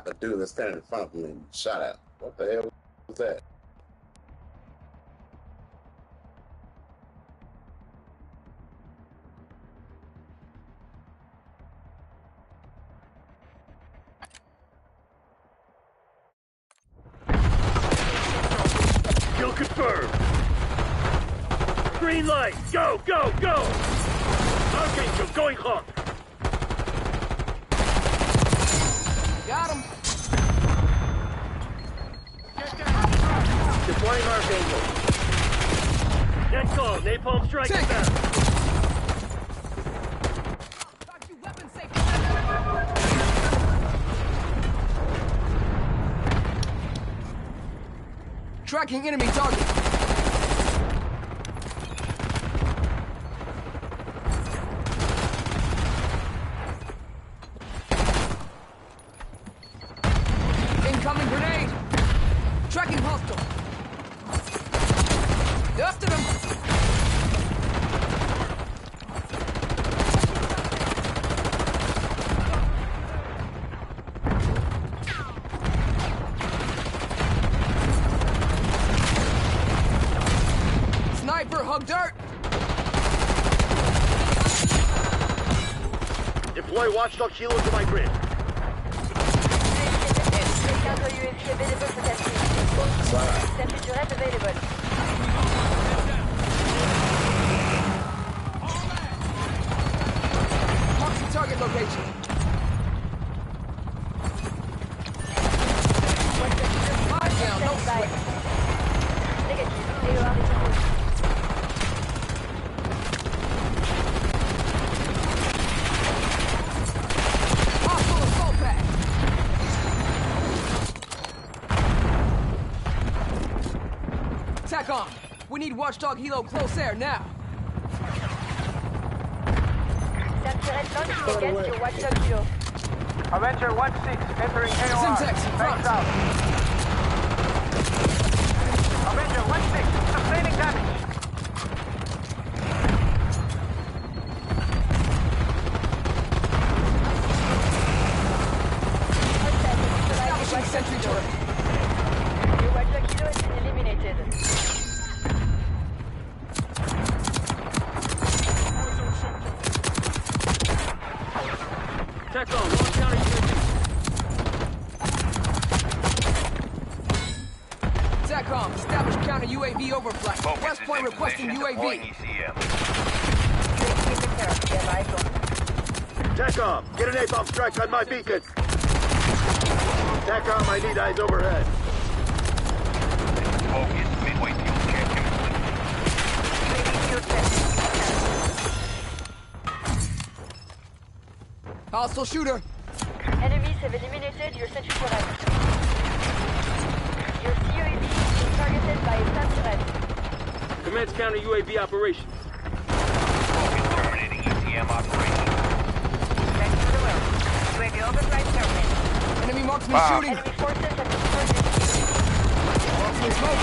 The dude that's standing in front of me shot at. What the hell was that? Kill confirmed. Green light. Go, go, go. Archangel going hot. Got him. Deploying Archangel. Next call. Napalm strike inbound. Weapon safe. Tracking enemy target. Incoming grenade. Tracking hostile. After them. Sniper, hug dirt! Deploy Watchdog Kilo to my grid. Counter UAV available for testing. Sentry turret available. Marking target location. Lie down, no sweat. Négatif. AOR est proposé. Hostile assault pack. TACOM, we need Watchdog Helo close air now. Turret launch against your Watchdog Kilo. Avenger 1-6 entering AOR. Simtex, front. South. Avenger 1-6 sustaining damage. Establishing sentry turret. Your Watchdog Kilo has been eliminated. TACOM, long counter UAV. TACOM, establish counter UAV overflight. Focus West is Point in requesting position, deploying UAV. ECM. TACOM, get an napalm strike on my beacon. TACOM, I need eyes overhead. Focus, midway fuel check complete. Hostile shooter. Enemies have eliminated your sentry turret. Your CUAV is being targeted by a stun turret. Commence counter UAV operations. Focus terminating ECM operation. Thanks for the well. UAV overflight terminated. Enemy marksman shooting. Enemy forces have destroyed the Marksman smoke.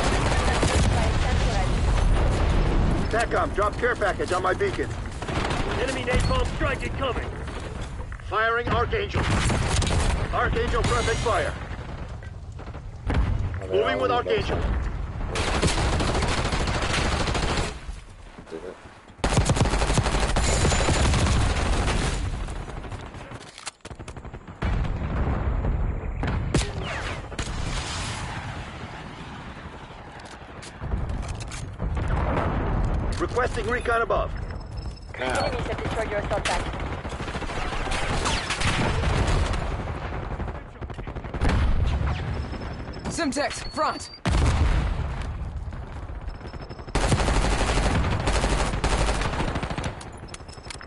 by a stun turret. TACOM, drop care package on my beacon. Enemy napalm strike incoming. Firing Archangel. Archangel perfect fire. Moving with Archangel. Requesting recon above. Enemies have destroyed your assault pack. Simtex, front.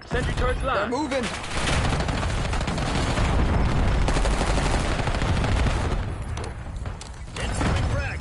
Sentry turret They're live. moving. Incoming frag.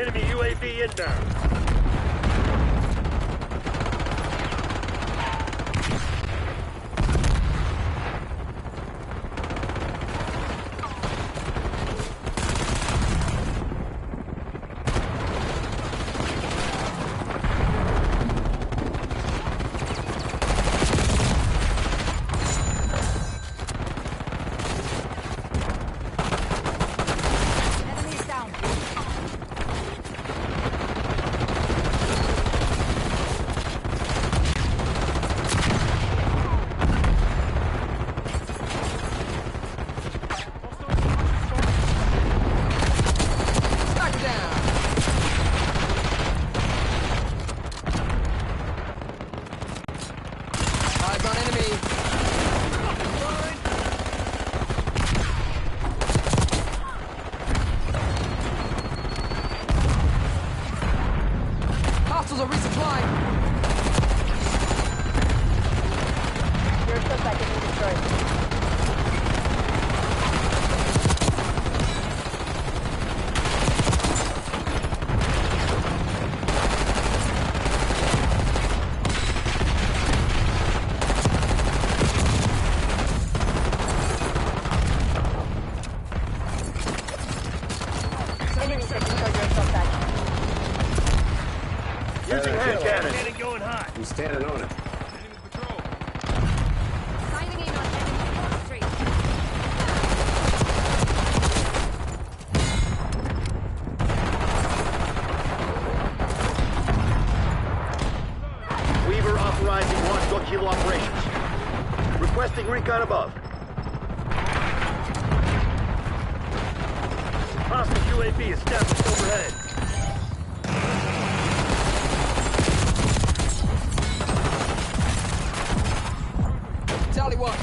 Enemy UAV inbound. Enemies down. Back down. Eyes on enemy. Hostiles are resupplying. Your suspect is being destroyed. Enemy taking for your suspect. Using hand cannon. Cannon going high. He's standing on it. Signing in on enemy street. Weaver authorizing launch to Kilo operations. Requesting recon above. Hostile UAV established overhead. Tally one.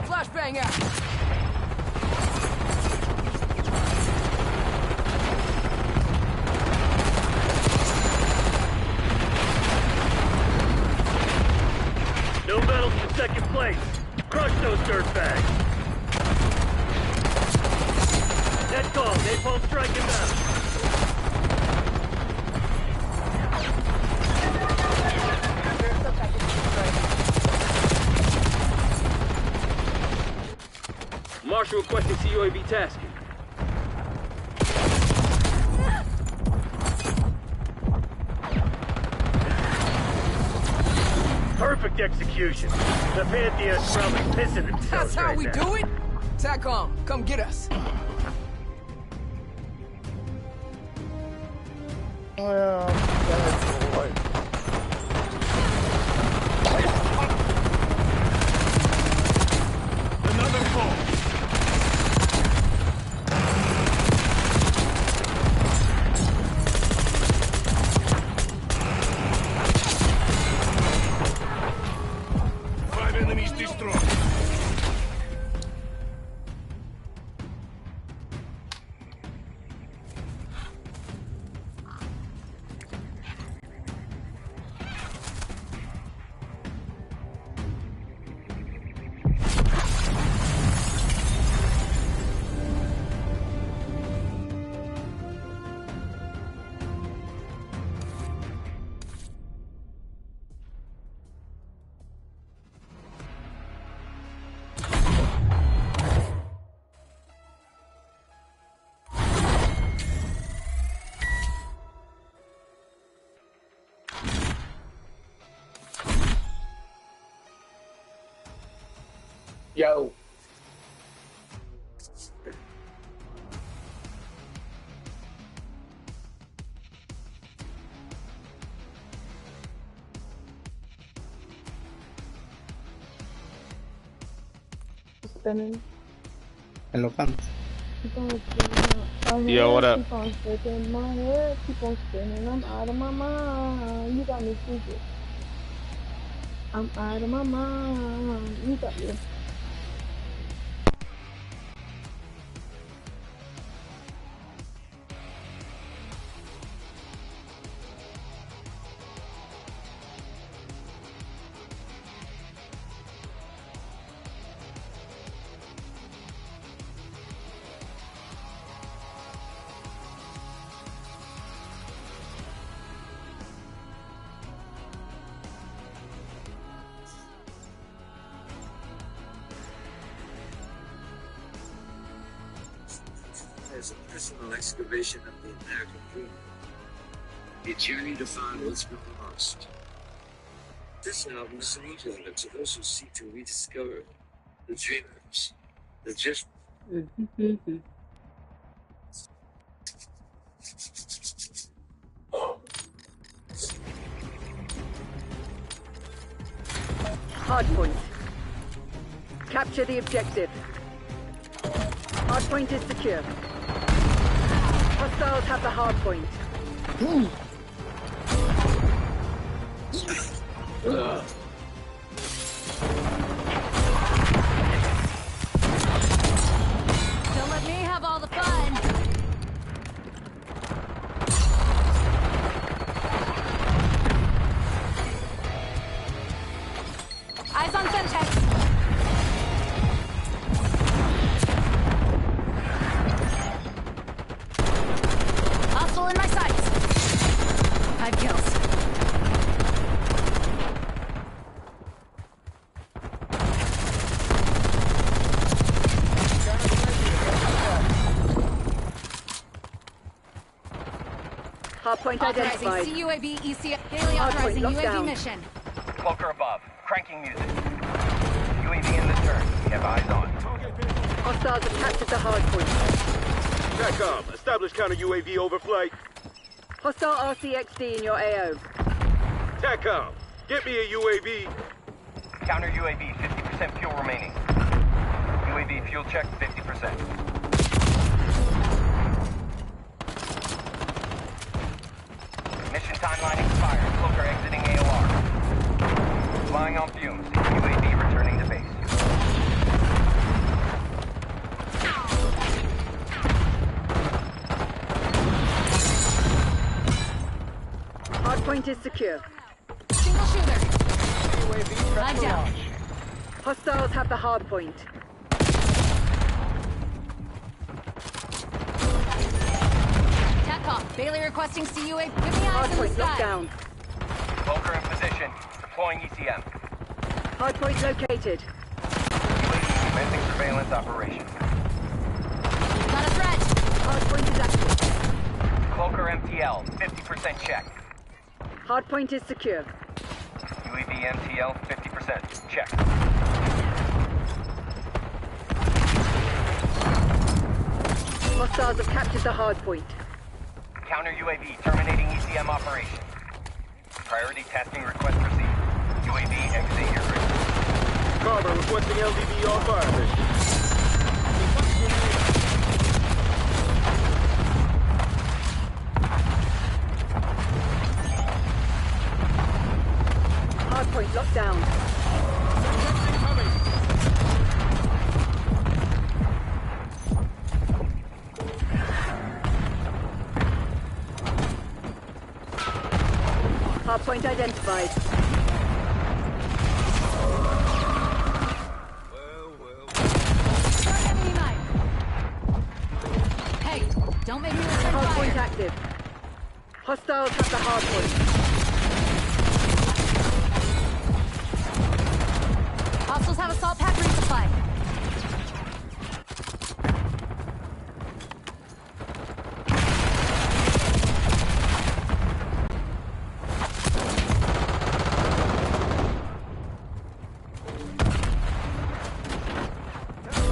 Flashbang out. No medals in second place. Crush those dirtbags. Net call. Napalm strike inbound. Your suspect is being destroyed. Marshal requesting CUAV tasking. Perfect execution. The Pantheon's probably pissing themselves That's how right we now. do it. TACOM, come get us. Another fall. Five enemies destroyed. Yo. Spinning. En los fans. Keep on spinning. Yo, what up? Keep on spinning my head. Keep on spinning. I'm out of my mind. You got me stupid. I'm out of my mind. You got me. as a personal excavation of the American dream. A journey to find what's been lost. This album is an letter to those who seek to rediscover the dreamers, the just. Hardpoint. Capture the objective. Hardpoint is secure. Hostiles have the hardpoint. Don't let me have all the fun. Eyes on Semtex. Hostile in my sights. 5 kills. Hardpoint Authorizing identified. CUAV EC. Daily authorizing locked UAV down. mission. Cloaker above. Cranking music. UAV in the turn. We have eyes on. Hostiles have captured the hardpoint. TACOM, establish counter UAV overflight. Hostile RCXD in your AO. TACOM, get me a UAV. Counter UAV, 50% fuel remaining. UAV fuel check, 50%. Mission timeline expired. Cloaker exiting AOR. Flying on fumes. UAV returning to base. Hardpoint is secure. Single shooter. I'm down. Hostiles have the hardpoint. TACOM. Bailey requesting CUA. Give me eyes in the Hardpoint locked sky. down. Cloaker in position. Deploying ECM. Hardpoint located. UAV commencing surveillance operation. Got a threat. Hardpoint is active. Cloaker MTL, 50% check. Hardpoint is secure. UAV MTL, 50%. Check. Hostiles have captured the hardpoint. Counter UAV terminating ECM operation. Priority testing request received. UAV exiting your grid. Carver requesting LDV on fire mission. Hardpoint locked down. Hardpoint identified. Start enemy mine. Hey, don't make me return Hardpoint fire. active. Hostiles have the hardpoint. Hostiles have assault pack resupply.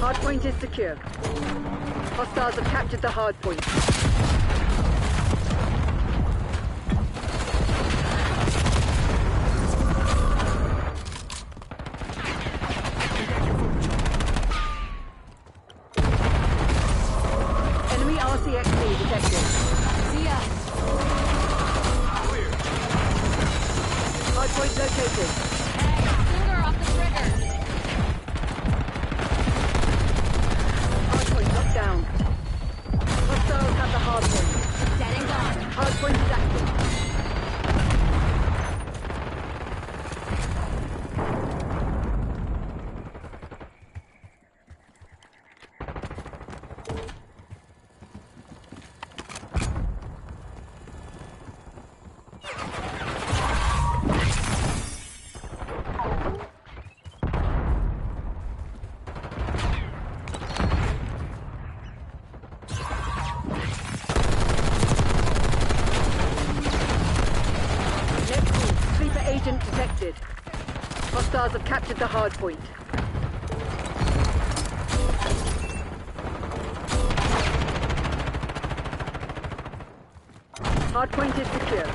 Hardpoint is secure. Hostiles have captured the hardpoint. Enemy RCXD detected. See ya. Hardpoint located. Hey, finger off the trigger. Hardpoint locked down. Hostiles have the hardpoint. Dead and gone. Hardpoint is active. Hostiles have captured the hard point. Hard point is secure.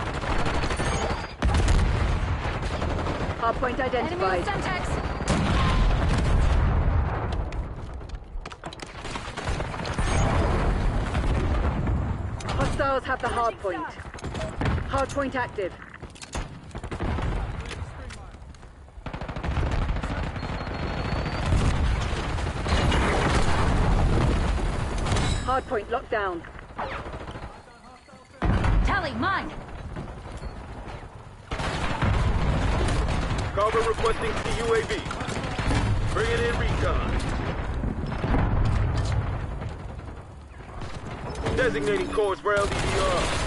Hard point Enemy identified. with Semtex. Hostiles have the hard point. Hard point active. Hard point locked down. Tally, mine. Carver requesting CUAV. Bringing in recon. Designating course for LDDR.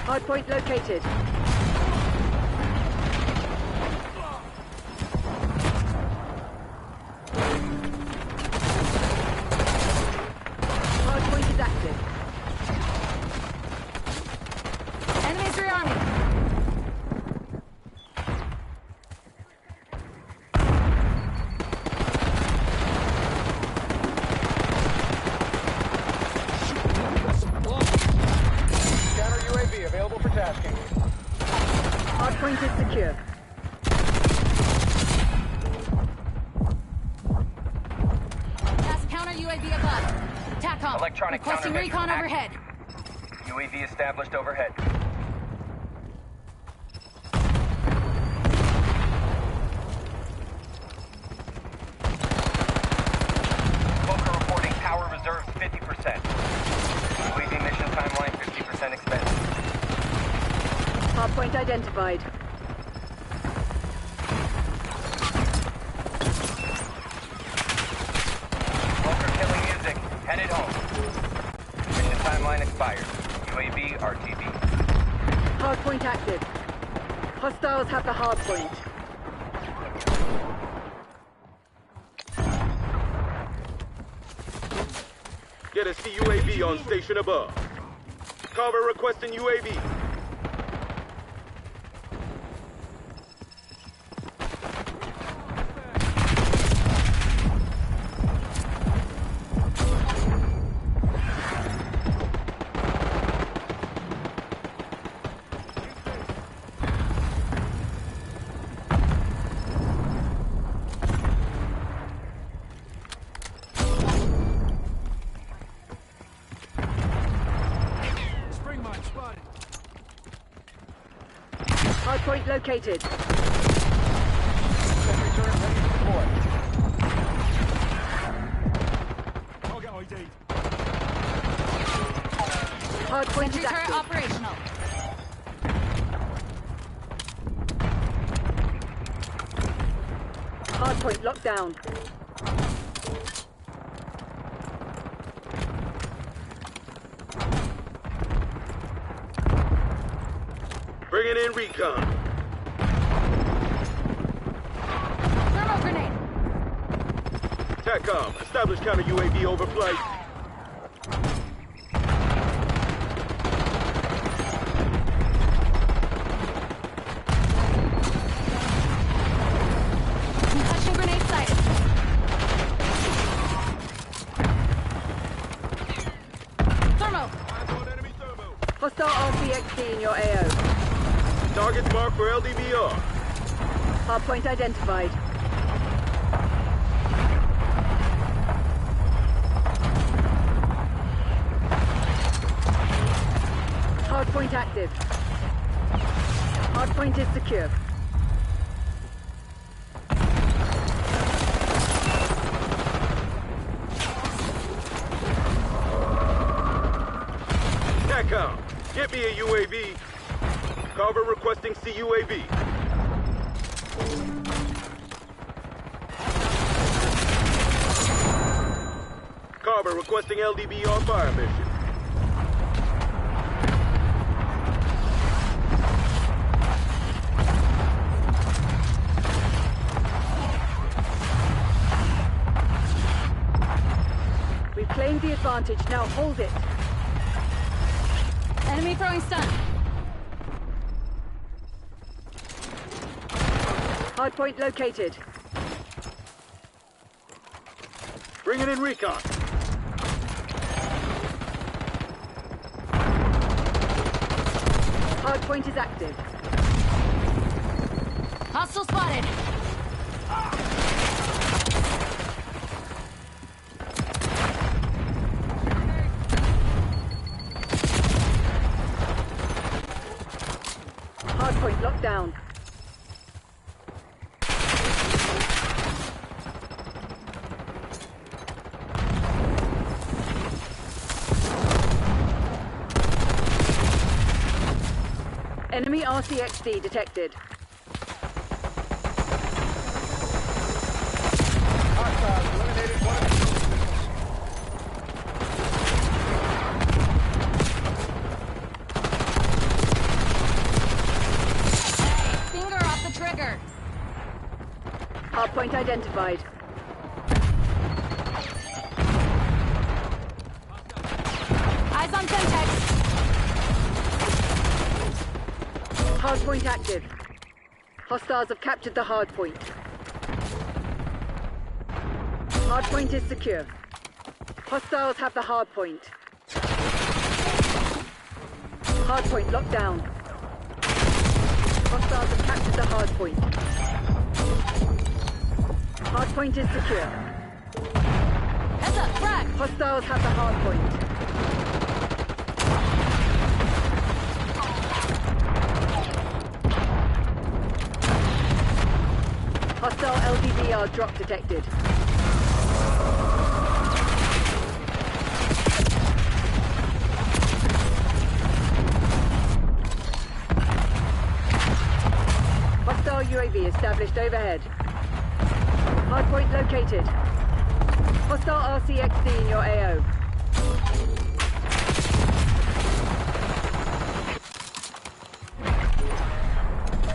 Hard point located. Hard point is active. Enemies rearming. Counter UAV available for tasking. Hard point is secure. Task counter UAV above. TACOM. Electronic Requesting countermeasures recon active. overhead. UAV established overhead. Volker reporting power reserves 50%. UAV mission timeline 50% expended. Hard point identified. Volker killing music. Headed home. Mission timeline expired. UAV RTB. Hard point active. Hostiles have the hard point. Get a CUAV on station above. Carver requesting UAV. Spring mine spotted. Hard point located. Sentry turret ready to deploy. Target ID. Hard point Sentry is turret active. operational. Hard point locked down. Bringing in recon. Thermal grenade. TACOM, establish counter UAV overflight. Concussion grenade sighted. Thermo. Hostile RCXD in your AO. Targets marked for LDBR. Hard point identified. Hard point active. Hard point is secure. TACOM, get me a UAV. Carver requesting CUAV. Carver requesting LDBR fire mission. the advantage. Now hold it. Enemy throwing stun. Hardpoint located. Bringing in recon. Hardpoint is active. Hostile spotted. Hardpoint locked down. Enemy RCXD detected. Hostiles eliminated one of the Finger off the trigger. Hardpoint identified. Eyes on Semtex. Hardpoint active. Hostiles have captured the hardpoint. Hardpoint is secure. Hostiles have the hardpoint. Hardpoint locked down. Hostiles have captured the hardpoint. Hardpoint is secure. Heads up, frag. Hostiles have the hardpoint. Hostile LDBR drop detected. Hostile UAV established overhead. Hardpoint located. Hostile RCXD in your AO.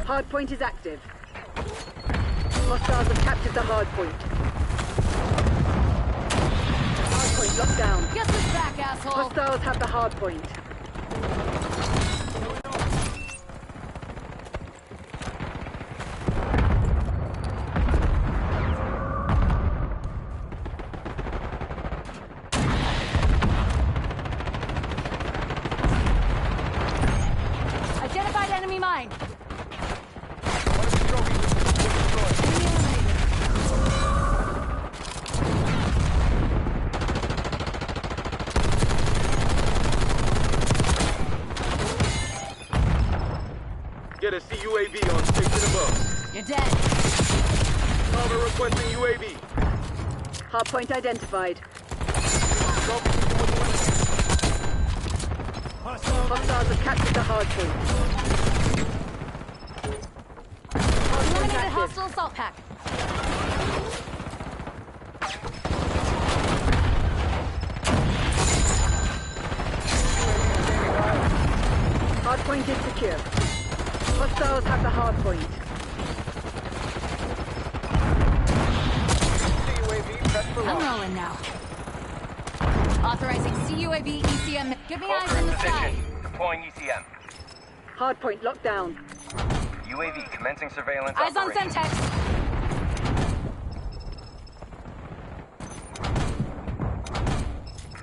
Hardpoint is active. Hostiles have captured the hardpoint. Hardpoint locked down. Get this back, asshole. Hostiles have the hardpoint. Identified enemy mine. Get a CUAV on station above. You're dead. Cover requesting UAV. Hardpoint identified. Hostiles have captured the hardpoint. Hardpoint Eliminated active. hostile assault pack. Hardpoint is secure. Hostiles have the hardpoint. CUAV prep for I'm launch. rolling now. Authorizing CUAV ECM. Give me eyes Cloaker in in the sky. position. Deploying ECM. Hardpoint locked down. UAV commencing surveillance Eyes on operation. Semtex.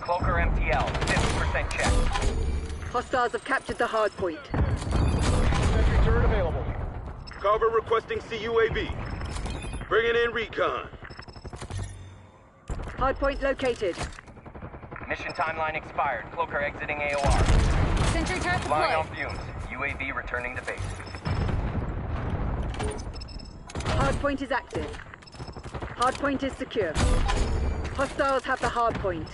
Cloaker MTL. 50% check. Hostiles have captured the hardpoint. Sentry turret available. Cover requesting CUAV. Bringing in recon. Hardpoint located. Mission timeline expired. Cloaker exiting AOR. Sentry turret Flying on deployed. fumes. UAV returning to base. Hardpoint is active. Hardpoint is secure. Hostiles have the hardpoint.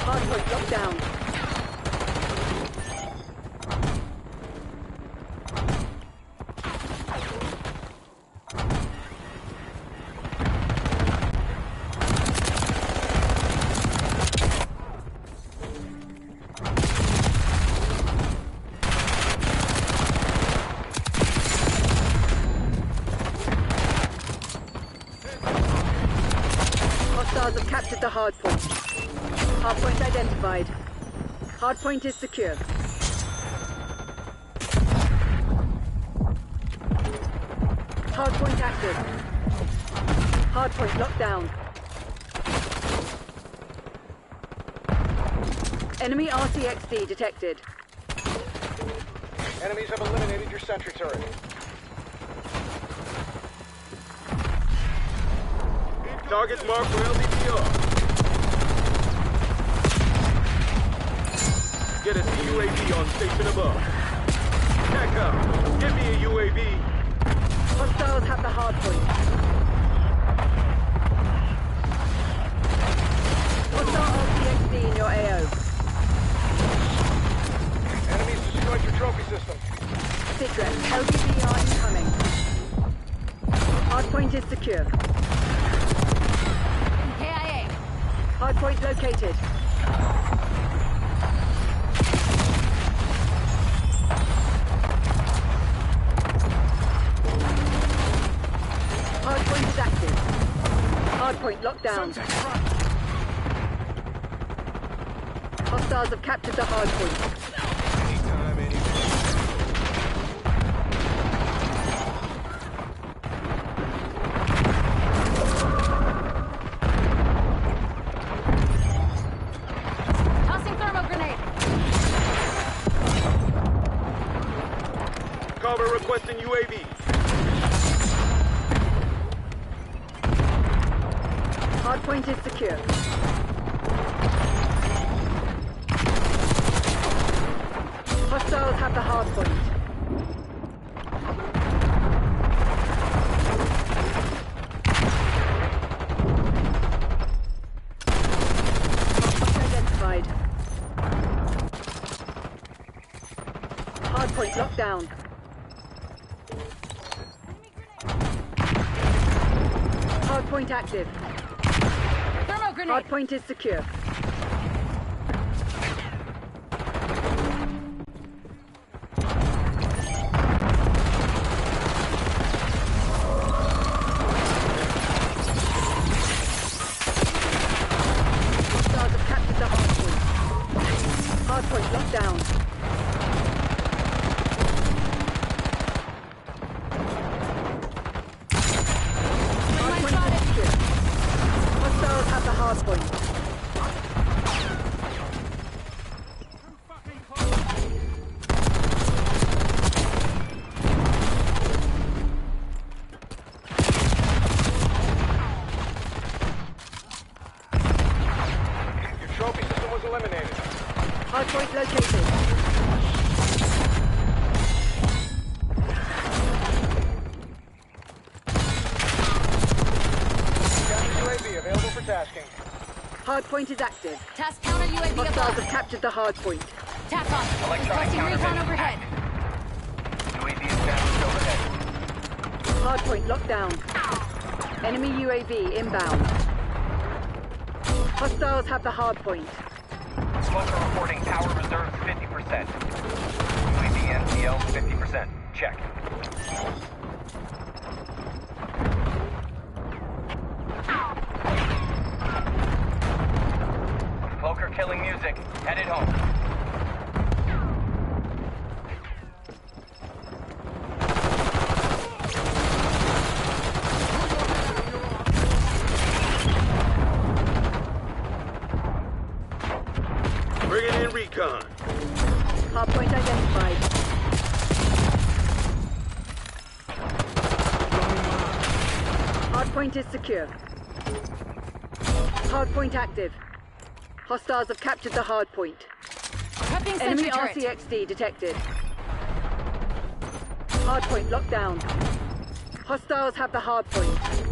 Hardpoint locked down. Hostiles have captured the hard point. Hard point identified. Hard point is secure. Hard point active. Hard point locked down. Enemy RCXD detected. Enemies have eliminated your sentry turret. Targets marked for LDPR. Get us a UAV on station above. TACOM, give me a UAV. Hostiles have the hard point. Hostile RCXD in your AO. Enemies destroyed your trophy system. Citrus, LDPR incoming. Hardpoint is secure. KIA. Hardpoint located. Hardpoint is active. Hardpoint locked down. Hostiles have captured the hardpoint. Tossing thermal grenade. Carver requesting UAV. Hardpoint is secure. Hostiles have the hardpoint. Identified. Hardpoint locked down. Hardpoint active. Thermal grenade. Hardpoint is secure. Hostiles have captured the hardpoint. Hardpoint locked down. Hardpoint is secure. Hostiles have the hardpoint. Your trophy system was eliminated. Hardpoint located. Counter UAV available for tasking. Hardpoint is active. Task counter UAV Hostiles above. have captured the hardpoint. TACOM. Electronic Requesting recon countermeasures overhead. UAV established overhead. Hardpoint locked down. Enemy UAV inbound. Hostiles have the hardpoint. Smoker reporting power reserve 50%. UAV NCL 50%. Check. Cloaker killing music. Headed home. Bringing in recon. Hardpoint identified. Hardpoint is secure. Hardpoint active. Hostiles have captured the hardpoint. Prepping Enemy sentry turret. RCXD detected. Hardpoint locked down. Hostiles have the hardpoint.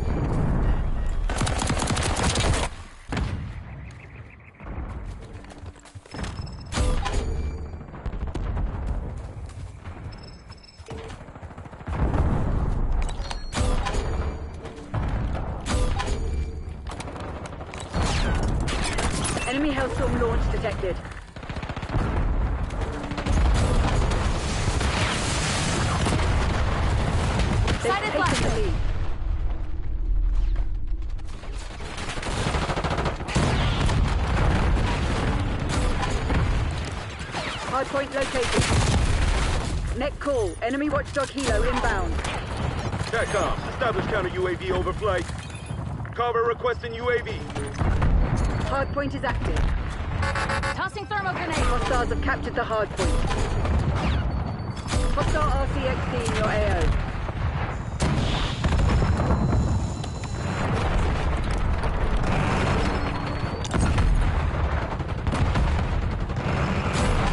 Enemy Hellstorm launch detected. They've Sighted taken the flashlight. lead. call. Enemy watchdog helo inbound. TACOM, establish counter UAV overflight. Carver requesting UAV. Hardpoint is active. Tossing thermo grenade. Hostiles have captured the hardpoint. Hostile RCXD in your AO.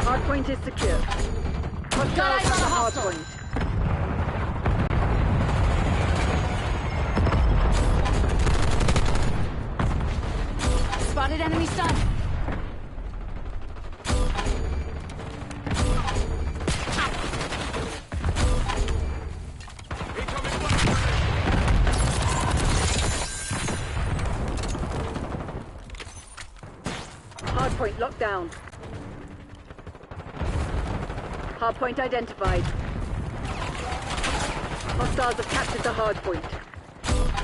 Hardpoint is secure. Hostiles eyes on on the a hostile. hardpoint. Spotted enemy stun. Hardpoint locked down. Hardpoint identified. Hostiles have captured the hardpoint.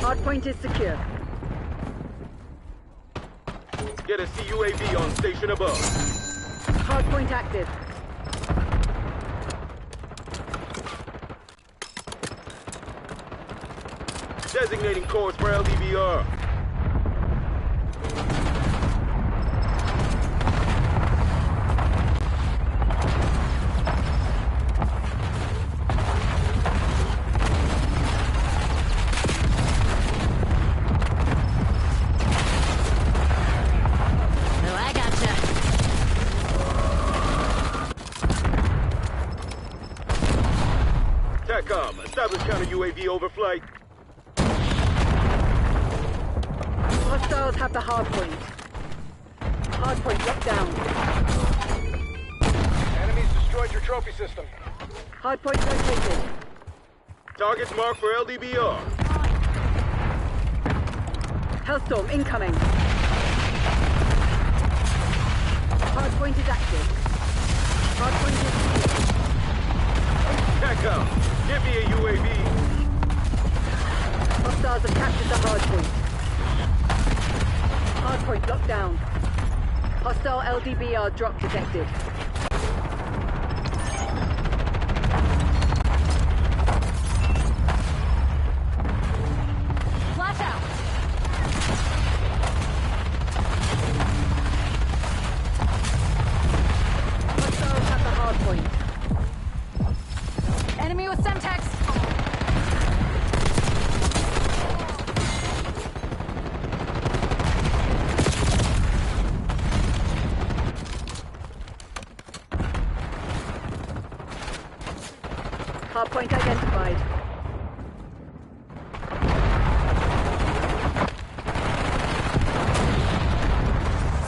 Hardpoint is secure. Get a CUAV on station above. Hardpoint active. Designating course for LDBR. TACOM, establish counter UAV overflight. Hostiles have the hardpoint. Hardpoint locked down. Enemies destroyed your trophy system. Hardpoint located. Targets marked for LDBR. Hellstorm incoming. Hardpoint is active. Hardpoint is secure. TACOM, give me a UAV. Hostiles have captured the hardpoint. Hardpoint locked down. Hostile LDBR drop detected. Flash out. Hostiles have the hardpoint. Enemy with Semtex. Hardpoint identified.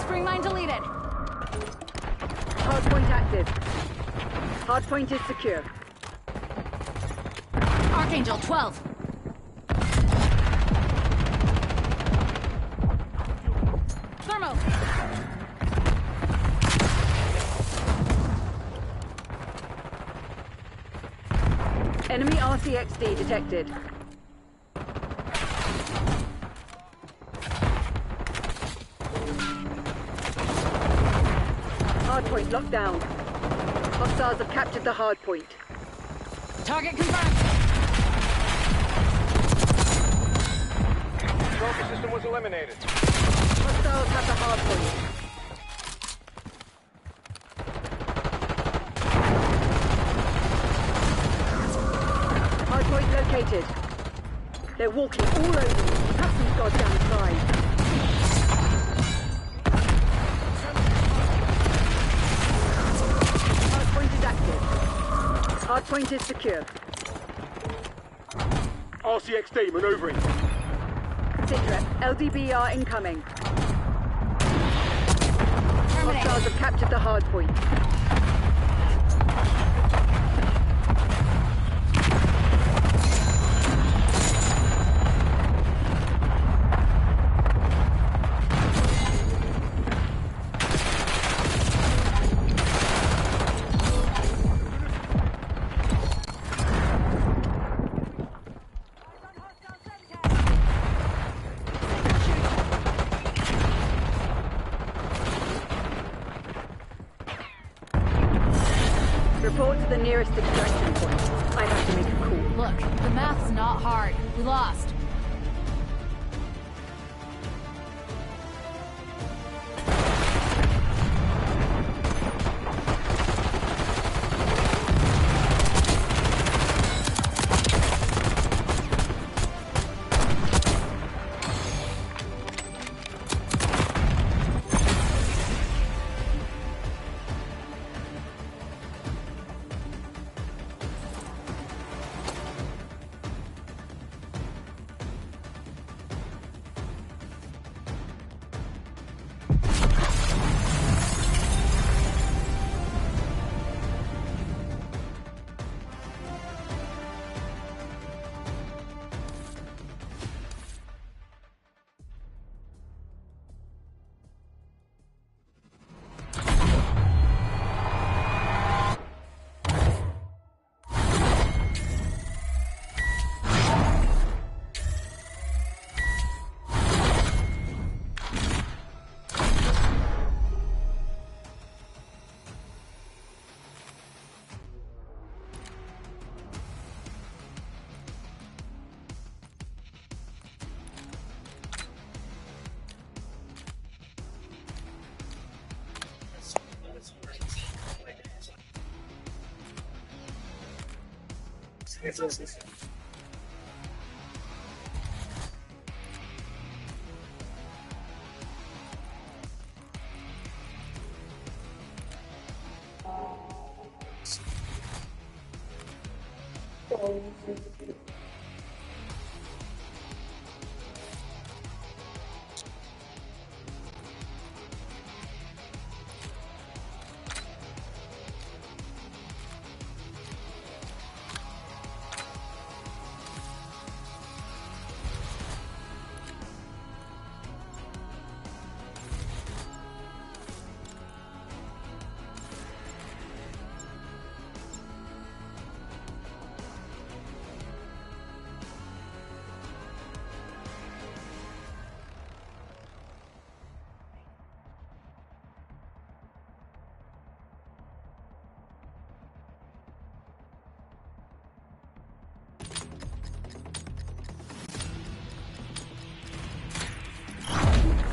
Spring mine deleted. Hardpoint active. Hardpoint is secure. Archangel 12. Thermo. Enemy RCXD detected. Hardpoint locked down. Hostiles have captured the hardpoint. Target confirmed. Trophy system was eliminated. Hostiles have the hardpoint. Hardpoint located. They're walking all over you. Have some goddamn pride. Hardpoint is active. Hardpoint is secure. RCXD maneuvering. Sitrep, LDBR incoming. Terminate. Hostiles have captured the hardpoint. Report to the nearest extraction point. Look, the math's not hard. We lost.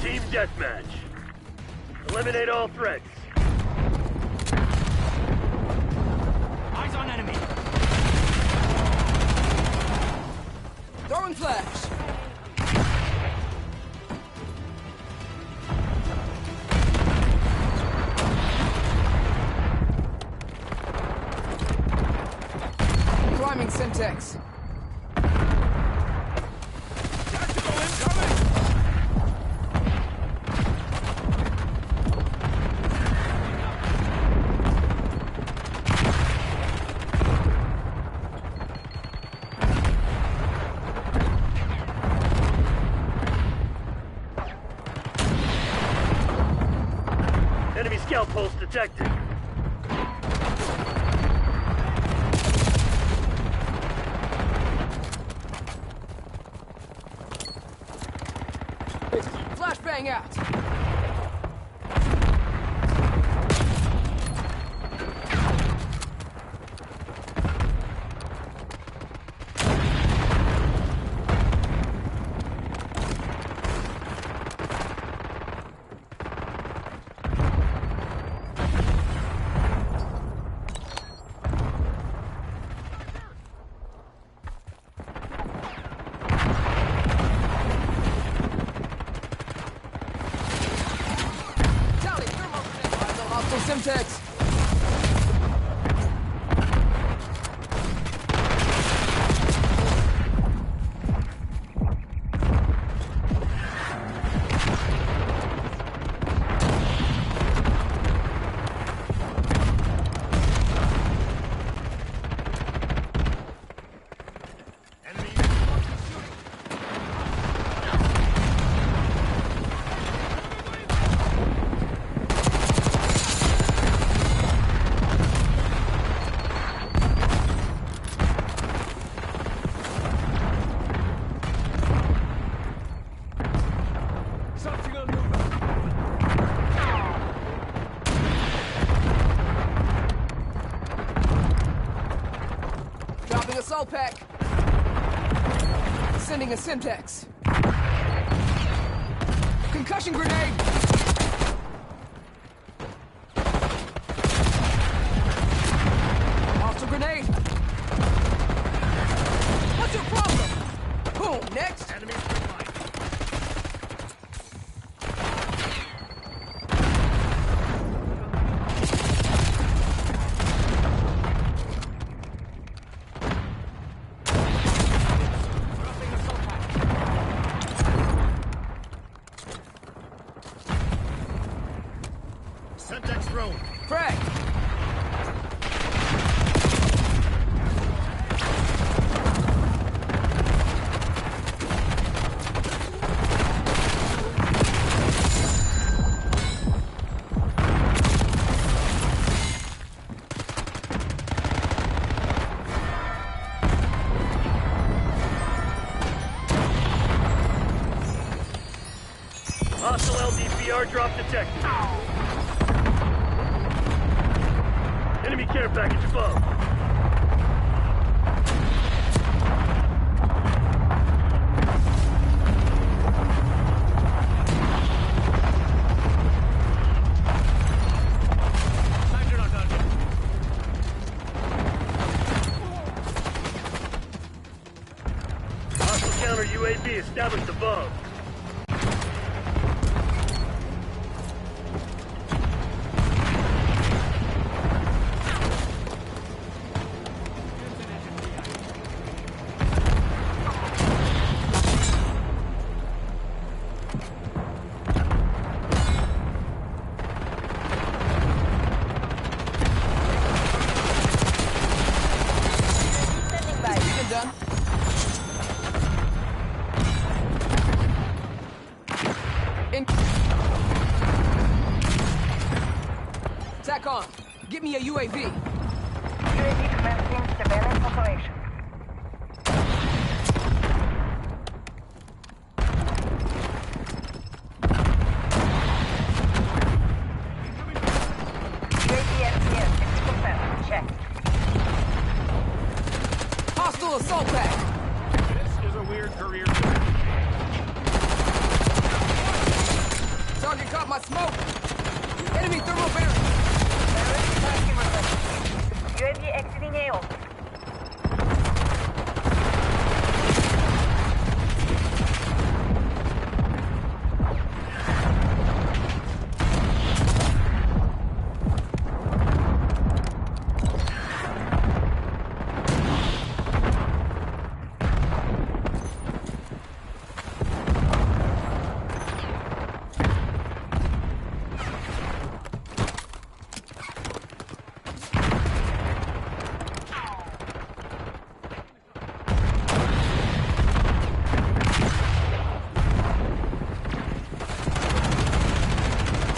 Team deathmatch. Eliminate all threats. Eyes on enemy. Throwing flash. Climbing Semtex. Enemy scout pulse detected. Flashbang out. Semtex! Sending a Simtex. Concussion grenade! Hostile grenade! What's your problem? Boom, next! Enemy free line. Semtex thrown. Frag! Hostile LDPR drop detected. Enemy care package above. Hostile counter UAV established above. Standing by. Beacon done. In. TACOM, get me a UAV. UAV commencing surveillance operation. UAV FPS 60%. Check. Hostile assault pack. This is a weird career. Target caught my smoke. Enemy thermal barrier. Priority tasking request. UAV exiting AO.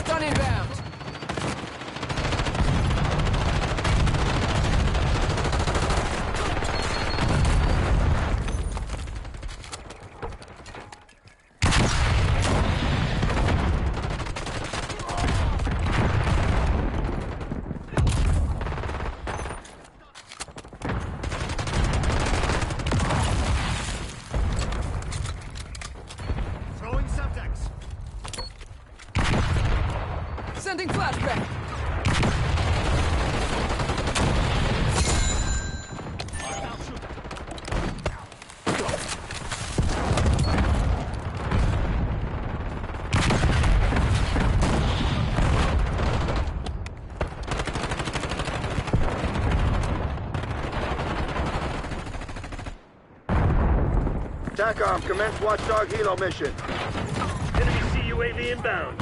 Stun inbound. Throwing Semtex. Sending flashback. TACOM, commence Watchdog Helo mission. Enemy CUAV inbound.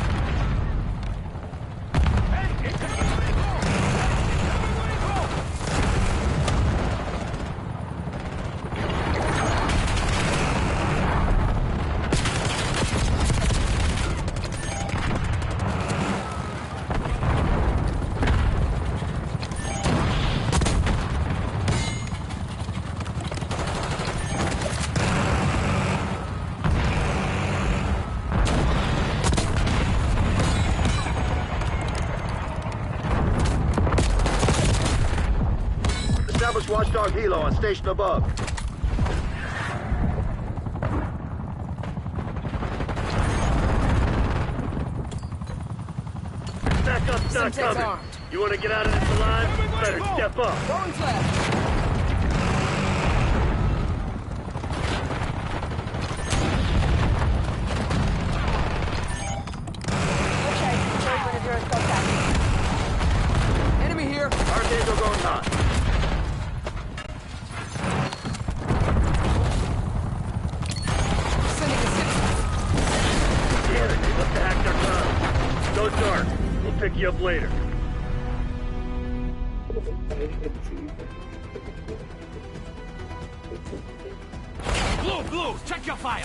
Establish Watchdog Helo on station above. System not takes coming. armed. You want to get out of this alive? Better step up. Going flash. Enemy here. Archangel going hot. Sending assistance. Damn it, they must have hacked our comms. Go dark. We'll pick you up later. Blue, check your fire.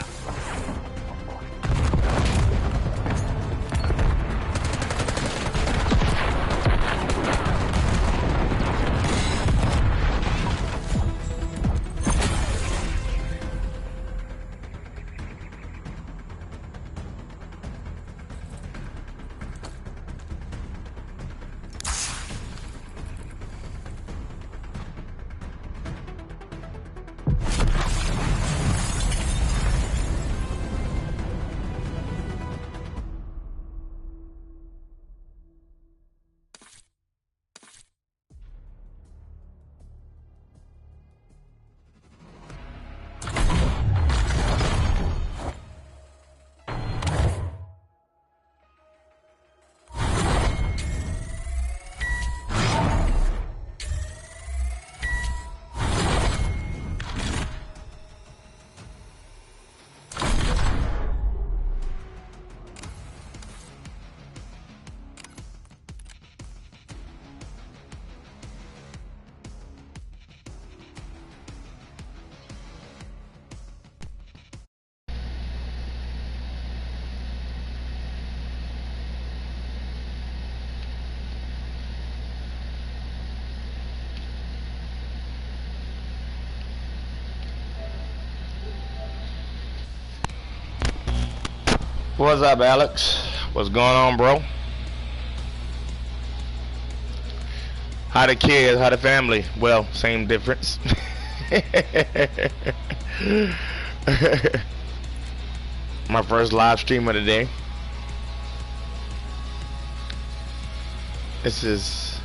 What's up, Alex? What's going on, bro? How the kids? How the family? Well, same difference. My first live stream of the day. This is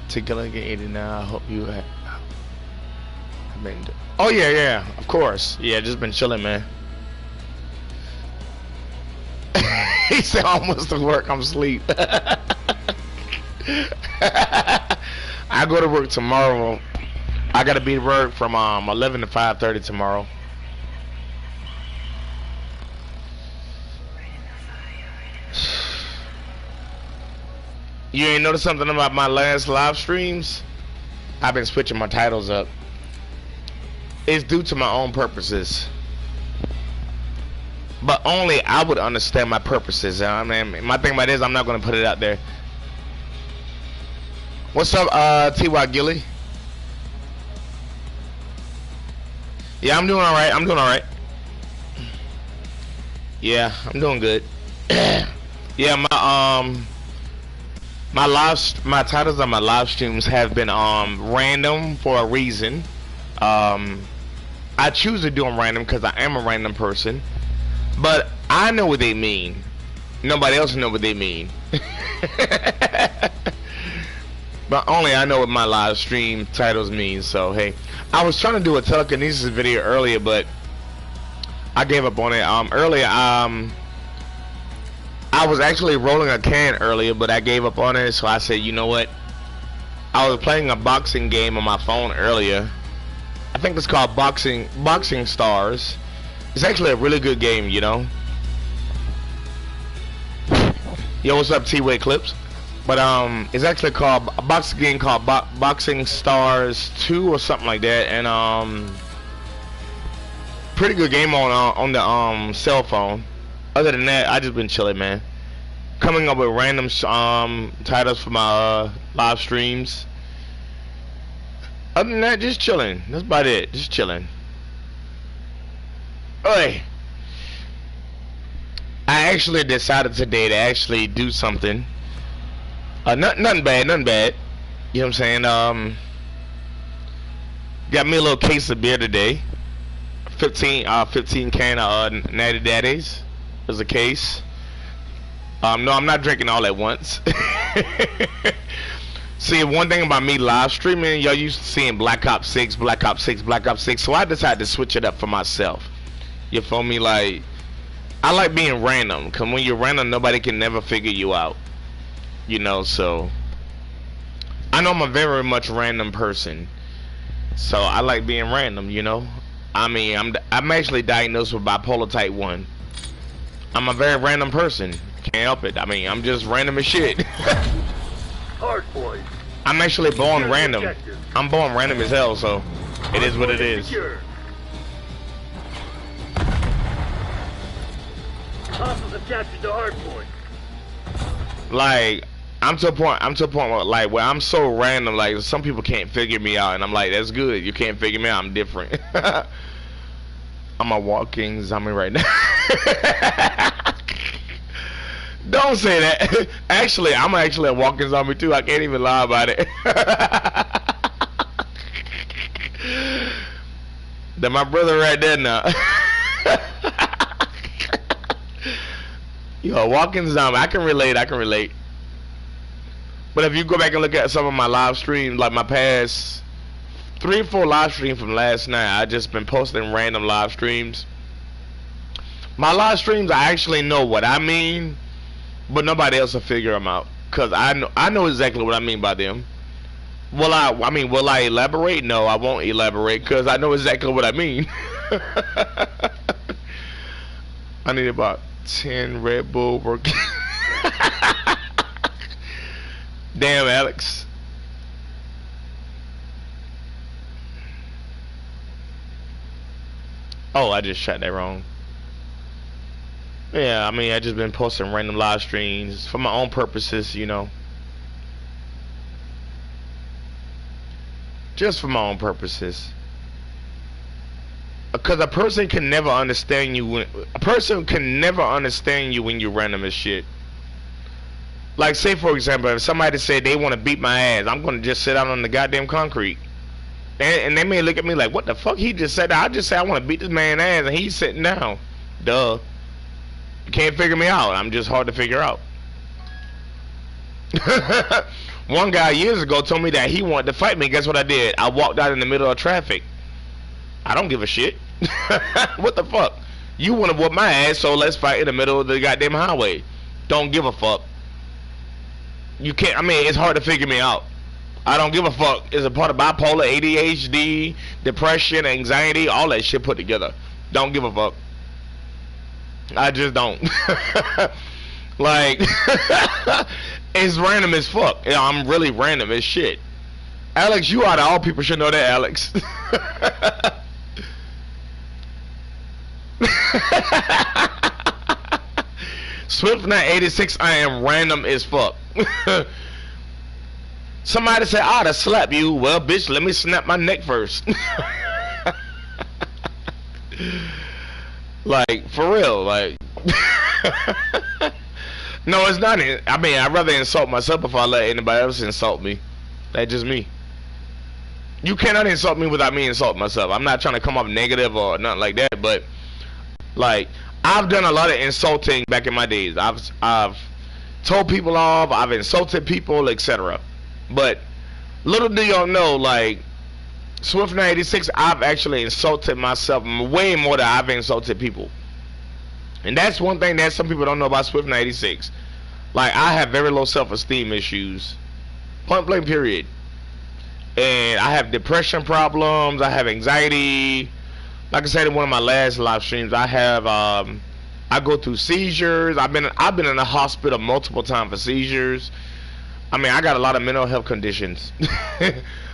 Tequila 89. I hope you have been. Oh yeah, of course. Yeah, just been chilling, man. He said almost to work, I'm asleep. I go to work tomorrow. I gotta be at work from 11 to 5:30 tomorrow. You ain't noticed something about my last live streams? I've been switching my titles up. It's due to my own purposes. But only I would understand my purposes. I mean, my thing about it is I'm not going to put it out there. What's up, T.Y. Gilly? Yeah, I'm doing alright. I'm doing alright. Yeah, I'm doing good. Yeah, my titles on my live streams have been random for a reason. I choose to do them random because I am a random person. But I know what they mean. Nobody else knows what they mean. But only I know what my live stream titles mean. So hey, I was trying to do a telekinesis video earlier, but I gave up on it. Earlier, I was actually rolling a can earlier, but I gave up on it. So I said, you know what? I was playing a boxing game on my phone earlier. I think it's called Boxing Stars. It's actually a really good game, you know. Yo, what's up, T-Way Clips? But it's actually called a boxing game called Boxing Stars 2 or something like that, and pretty good game on the cell phone. Other than that, I just been chilling, man. Coming up with random titles for my live streams. Other than that, just chilling. That's about it. Just chilling. Oi. I actually decided today to actually do something. Nothing bad. You know what I'm saying? Got me a little case of beer today. 15 can of Natty Daddies. There's a case. No, I'm not drinking all at once. See, one thing about me live streaming, y'all used to seeing Black Ops 6, Black Ops 6, Black Ops 6, so I decided to switch it up for myself. You feel me? Like, I like being random, because when you're random, nobody can never figure you out. You know, so I know I'm a very much random person, so I like being random, you know. I mean, I'm actually diagnosed with bipolar type 1. I'm a very random person. Can't help it. I mean, I'm just random as shit. Hardpoint. I'm actually born random. I'm born random as hell, so it is what it is. Hostiles have captured the hardpoint. Like, I'm to a point where, like, where I'm so random, like, some people can't figure me out, and I'm like, that's good. You can't figure me out. I'm different. I'm a walking zombie right now. Don't say that. Actually, I'm actually a walking zombie too. I can't even lie about it. That's my brother right there now. Yo, walking zombie. I can relate. But if you go back and look at some of my live streams, like my past 3 or 4 live streams from last night, I just been posting random live streams. My live streams, I actually know what I mean, but nobody else will figure them out, cause I know exactly what I mean by them. Will I elaborate? No, I won't elaborate, cause I know exactly what I mean. I need about 10 Red Bull working. Damn, Alex. Oh, I just shot that wrong. Yeah, I mean, I just been posting random live streams for my own purposes, you know. Just for my own purposes. Because a person can never understand you when you're random as shit. Like, say for example, if somebody said they want to beat my ass, I'm gonna just sit out on the goddamn concrete. And they may look at me like, what the fuck? He just said that. I just said I want to beat this man's ass and he's sitting down. Duh. You can't figure me out. I'm just hard to figure out. One guy years ago told me that he wanted to fight me. Guess what I did? I walked out in the middle of traffic. I don't give a shit. What the fuck? You want to whoop my ass, so let's fight in the middle of the goddamn highway. Don't give a fuck. You can't, I mean, it's hard to figure me out. I don't give a fuck. It's a part of bipolar, ADHD, depression, anxiety, all that shit put together. Don't give a fuck. I just don't. Like, it's random as fuck. Yeah, I'm really random as shit. Alex, you out of all people should know that, Alex. Swift986, I am random as fuck. Somebody said, I ought to slap you. Well, bitch, let me snap my neck first. Like, for real, like. No, it's not. I mean, I'd rather insult myself before I let anybody else insult me. That's just me. You cannot insult me without me insulting myself. I'm not trying to come off negative or nothing like that, but like, I've done a lot of insulting back in my days. I've told people off, I've insulted people, etc. But little do y'all know, like, Swift986, I've actually insulted myself way more than I've insulted people. And that's one thing that some people don't know about Swift986. Like, I have very low self-esteem issues. Point blank period. And I have depression problems, I have anxiety. Like I said in one of my last live streams, I have I go through seizures. I've been in the hospital multiple times for seizures. I mean, I got a lot of mental health conditions.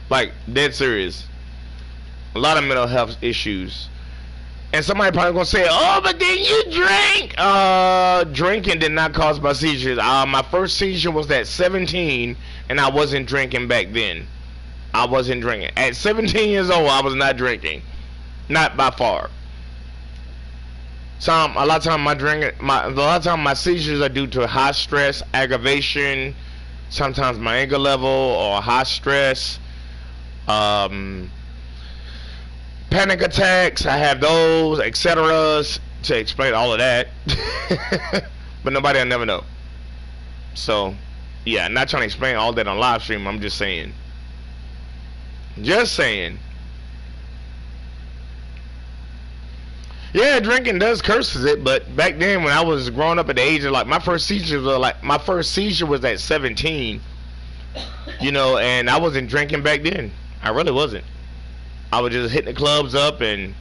Like, dead serious. A lot of mental health issues. And somebody probably gonna say, oh, but then you drink. Drinking did not cause my seizures. My first seizure was at 17, and I wasn't drinking back then. I wasn't drinking. At 17 years old, I was not drinking. Not by far. A lot of time my seizures are due to high stress, aggravation, sometimes my anger level or high stress, panic attacks. I have those, etc. To explain all of that, but nobody will never know. So, yeah, not trying to explain all that on live stream. I'm just saying. Just saying. Yeah, drinking does curses it, but back then when I was growing up at the age of like my first seizure was at 17. You know, and I wasn't drinking back then. I really wasn't. I was just hitting the clubs up and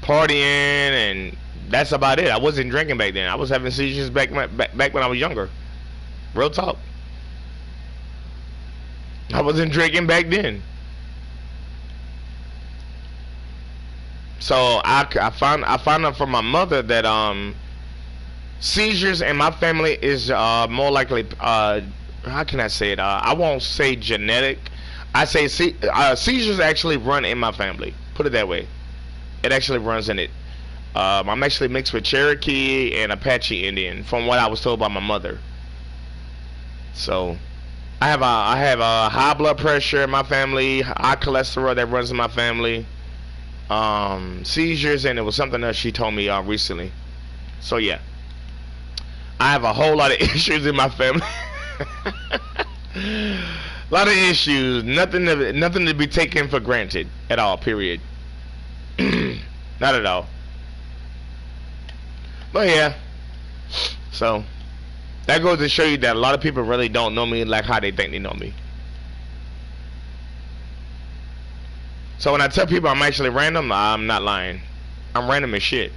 partying, and that's about it. I wasn't drinking back then. I was having seizures back when I was younger. Real talk. I wasn't drinking back then. So I found out from my mother that seizures in my family is more likely how can I say it? I won't say genetic. I say seizures actually run in my family. Put it that way. It actually runs in it. I'm actually mixed with Cherokee and Apache Indian, from what I was told by my mother. So I have a high blood pressure in my family, high cholesterol that runs in my family. Seizures, and it was something else she told me recently. So yeah, I have a whole lot of issues in my family. A lot of issues, nothing to be taken for granted at all, period. Not at all. But yeah, so that goes to show you that a lot of people really don't know me like how they think they know me. So when I tell people I'm actually random, I'm not lying. I'm random as shit.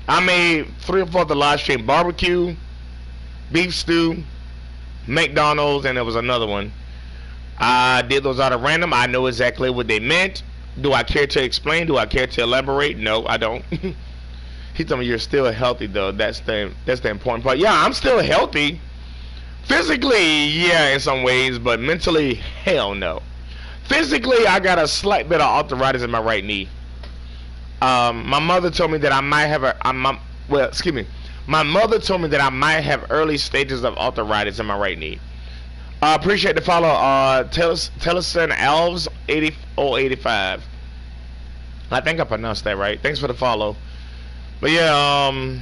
I made 3 or 4 of the live stream: barbecue, beef stew, McDonald's, and there was another one. I did those out of random. I know exactly what they meant. Do I care to explain? Do I care to elaborate? No, I don't. He told me you're still healthy though. That's the important part. Yeah, I'm still healthy. Physically, yeah, in some ways, but mentally, hell no. Physically, I got a slight bit of arthritis in my right knee. My mother told me that I might have my mother told me that I might have early stages of arthritis in my right knee. Appreciate the follow, Tellison Alves 8085. I think I pronounced that right. Thanks for the follow. But yeah,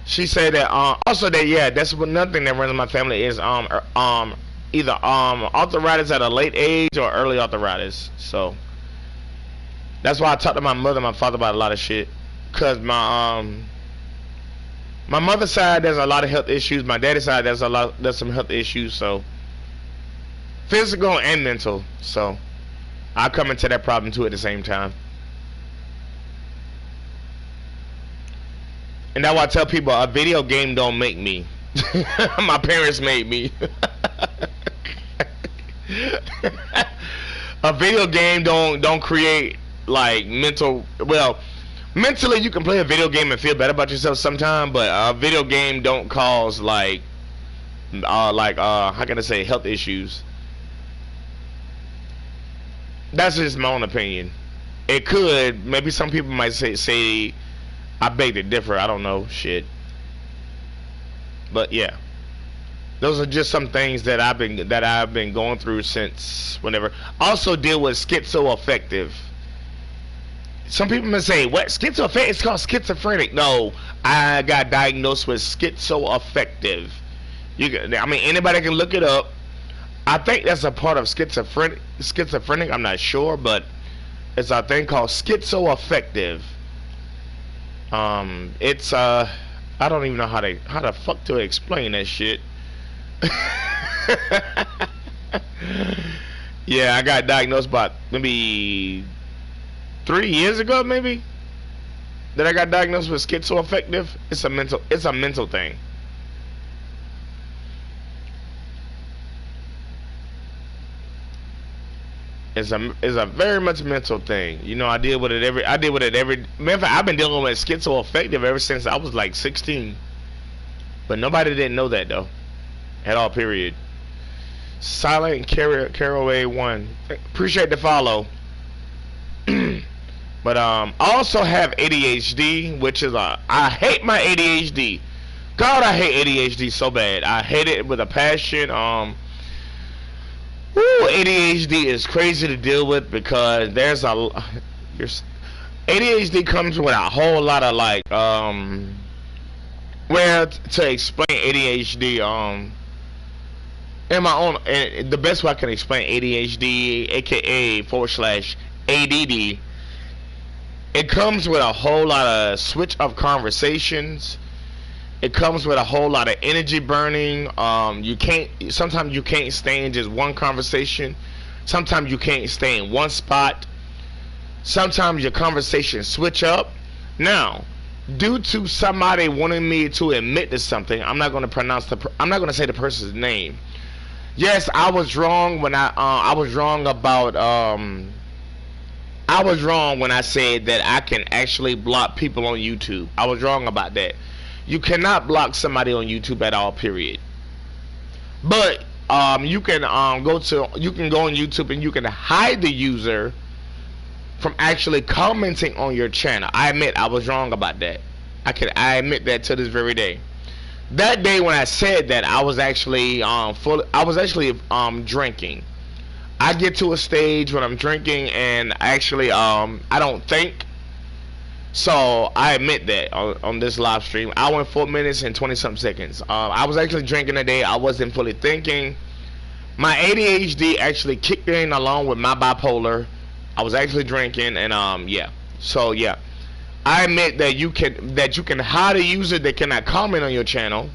she said that also that yeah, that's another thing that runs in my family is either arthritis at a late age or early arthritis. So that's why I talked to my mother and my father about a lot of shit. Cause my mother's side there's a lot of health issues. My daddy's side there's some health issues. So physical and mental. So I come into that problem too at the same time. And that's why I tell people a video game don't make me. My parents made me. A video game don't create like mental. Well, mentally you can play a video game and feel better about yourself sometime, but a video game don't cause like how can I say, health issues. That's just my own opinion. It could. Maybe some people might say I beg to differ. I don't know. Shit. But yeah, those are just some things that I've been going through since whenever. Also deal with schizoaffective. Some people may say, "What schizoaffective? It's called schizophrenic." No, I got diagnosed with schizoaffective. I mean, anybody can look it up. I think that's a part of schizophrenic. I'm not sure, but it's a thing called schizoaffective. It's I don't even know how the fuck to explain that shit. Yeah, I got diagnosed about maybe 3 years ago, maybe. That I got diagnosed with schizoaffective. It's a mental thing. It's a very much mental thing. You know, I deal with it every. Matter of fact, I've been dealing with schizoaffective ever since I was like 16. But nobody didn't know that though, at all. Period. Silent Caraway 1. Appreciate the follow. But I also have ADHD, which is I hate my ADHD. God, I hate ADHD so bad. I hate it with a passion. ADHD is crazy to deal with because ADHD comes with a whole lot of like Well, to explain ADHD, in my own, and the best way I can explain ADHD, aka /ADD, it comes with a whole lot of switch up conversations. It comes with a whole lot of energy burning. Sometimes you can't stay in just one conversation. Sometimes you can't stay in one spot. Sometimes your conversations switch up. Now, due to somebody wanting me to admit to something, I'm not going to say the person's name. Yes, I was wrong when I was wrong when I said that I can actually block people on YouTube. I was wrong about that. You cannot block somebody on YouTube at all, period. But you can go on YouTube and you can hide the user from actually commenting on your channel. I admit I was wrong about that. I admit that to this very day. That day when I said that, I was actually drinking. I get to a stage when I'm drinking and actually I don't think. So I admit that on this live stream. I went 4 minutes and 20 something seconds. I was actually drinking today. I wasn't fully thinking. My ADHD actually kicked in along with my bipolar. I was actually drinking and yeah. So yeah. I admit that you can hide a user that cannot comment on your channel,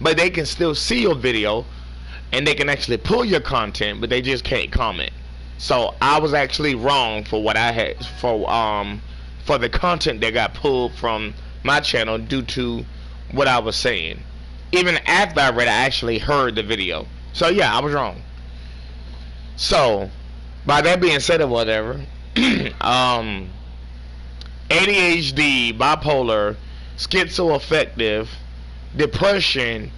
but they can still see your video and they can actually pull your content, but they just can't comment. So I was actually wrong for what I had for the content that got pulled from my channel due to what I was saying. Even after I actually heard the video. So yeah, I was wrong. So by that being said or whatever, ADHD, bipolar, schizoaffective, depression,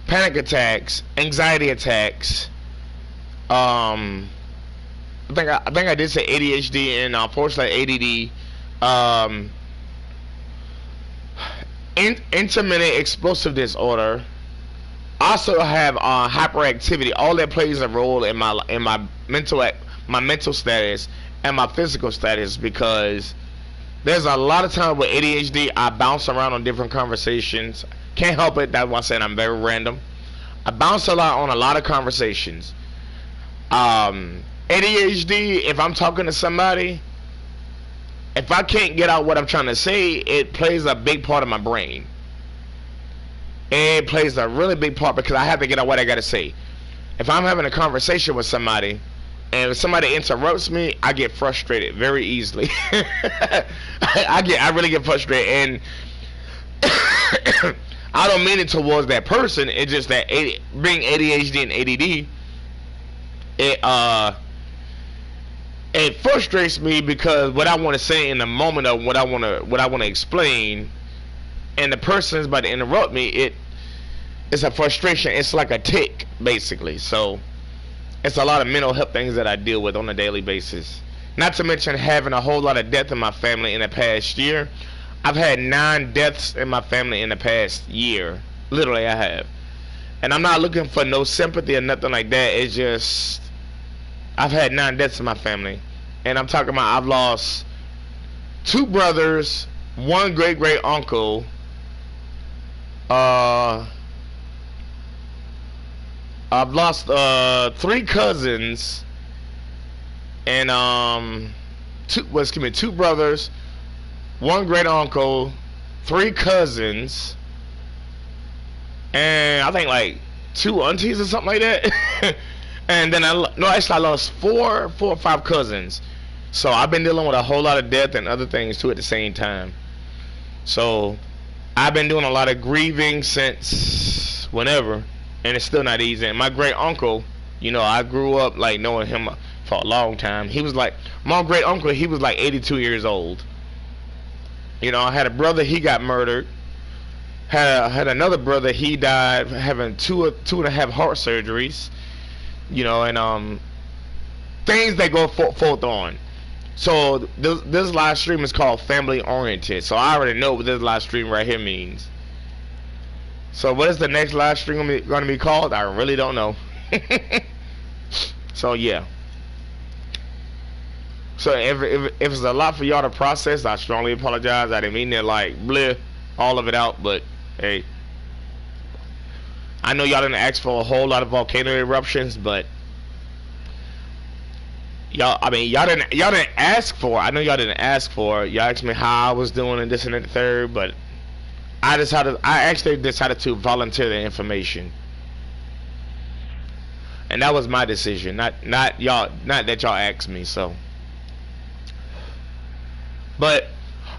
panic attacks, anxiety attacks. I think I did say ADHD and unfortunately ADD. Intermittent explosive disorder. Also have hyperactivity. All that plays a role in my mental status and my physical status, because there's a lot of times with ADHD I bounce around on different conversations. Can't help it. That's why I said I'm very random. I bounce a lot on a lot of conversations. ADHD, if I'm talking to somebody, if I can't get out what I'm trying to say, it plays a big part of my brain. It plays a really big part because I have to get out what I gotta say. If I'm having a conversation with somebody and if somebody interrupts me, I get frustrated very easily. I really get frustrated, and I don't mean it towards that person. It's just that being ADHD and ADD, it frustrates me because what I want to say in the moment of what I want to explain, and the person's about to interrupt me, it's a frustration. It's like a tick, basically. So it's a lot of mental health things that I deal with on a daily basis. Not to mention having a whole lot of death in my family in the past year. I've had 9 deaths in my family in the past year. Literally, I have. And I'm not looking for no sympathy or nothing like that. It's just I've had 9 deaths in my family. And I'm talking about I've lost 2 brothers, 1 great uncle, I've lost 3 cousins, and 2 brothers, 1 great uncle, 3 cousins, and I think like 2 aunties or something like that. And then I lost 4 or 5 cousins. So I've been dealing with a whole lot of death and other things too at the same time. So I've been doing a lot of grieving since whenever, and it's still not easy. And my great uncle, you know, I grew up like knowing him for a long time. He was like, my great uncle, he was like 82 years old. You know, I had a brother, he got murdered. Had another brother, he died having 2.5 heart surgeries. You know, and things that go forth on. So this live stream is called Family Oriented. So I already know what this live stream right here means. So what is the next live stream going to be called? I really don't know. So yeah. So if it's a lot for y'all to process, I strongly apologize. I didn't mean to like bleh all of it out, but Hey, I know y'all didn't ask for a whole lot of volcano eruptions, but y'all, I mean, y'all didn't ask for. I know y'all didn't ask for. Y'all asked me how I was doing and this and that, the third, but I actually decided to volunteer the information, and that was my decision, not y'all, not that y'all asked me. So, but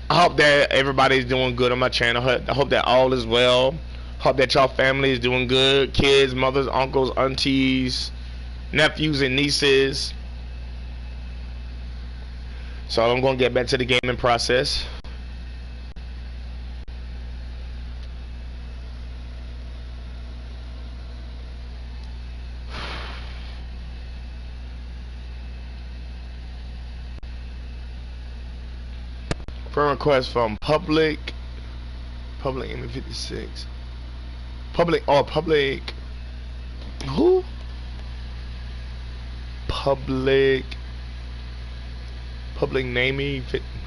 I hope that everybody's doing good on my channel. I hope that all is well. Hope that y'all family is doing good. Kids, mothers, uncles, aunties, nephews, and nieces. So I'm gonna get back to the gaming process. Friend request from public M56. Public who? Public naming,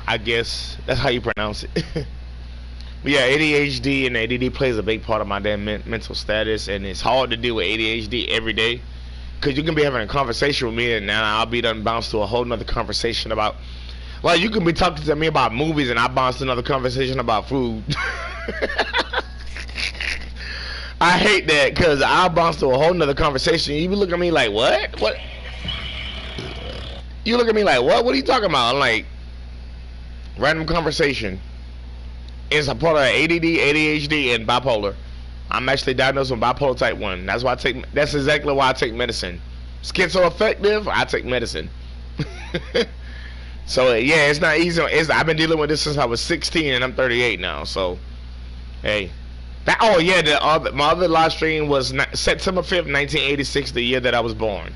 I guess that's how you pronounce it. But yeah, ADHD and ADD plays a big part of my damn mental status, and it's hard to deal with ADHD every day, because you can be having a conversation with me and now I'll be done bounced to a whole nother conversation about, like, you can be talking to me about movies and I bounce to another conversation about food. I hate that, because I'll bounce to a whole nother conversation. You be looking at me like, what? What? You look at me like, what? What are you talking about? I'm like, random conversation. It's a part of ADD, ADHD, and bipolar. I'm actually diagnosed with bipolar type 1. That's why that's exactly why I take medicine. Schizoaffective, I take medicine. So yeah, it's not easy. I've been dealing with this since I was 16, and I'm 38 now. So, hey. Oh yeah, my other live stream was September 5th, 1986, the year that I was born.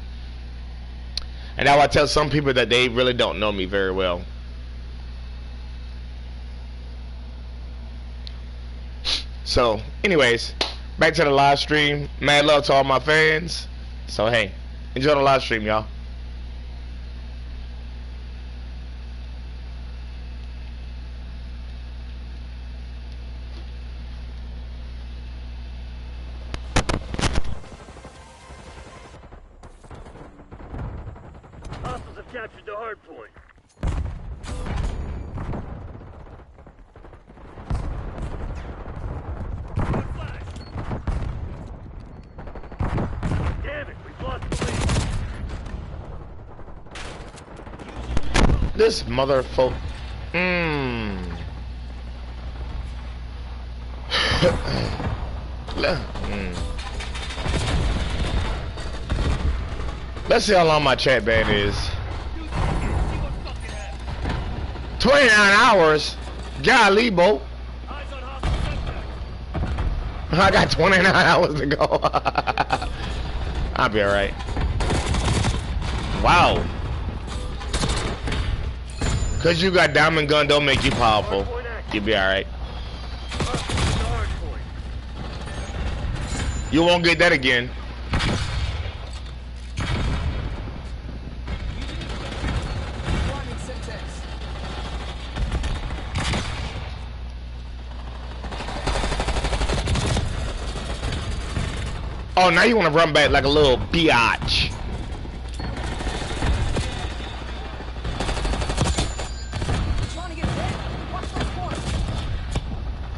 And now I tell some people that they really don't know me very well. So, anyways, back to the live stream. Mad love to all my fans. So hey, enjoy the live stream, y'all. Hostiles have captured the hard point. Damn it, we've lost the lead. This motherfucker. Let's see how long my chat ban is. 29 hours? Golly, Bo. I got 29 hours to go. I'll be alright. Wow. Cause you got diamond gun don't make you powerful. You'll be alright. You won't get that again. Oh, now you want to run back like a little biatch.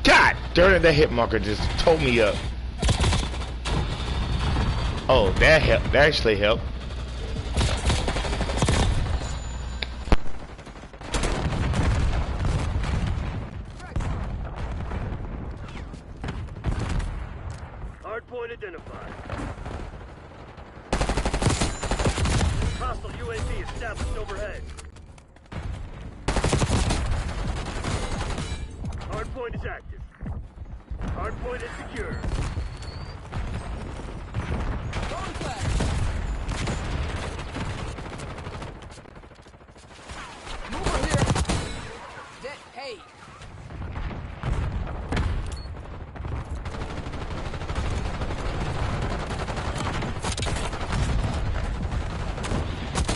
God darn it, that hit marker just tore me up. Oh, that helped. That actually helped. Hardpoint identified. Hostile UAV established overhead. Hardpoint is active. Hardpoint is secure. Hey.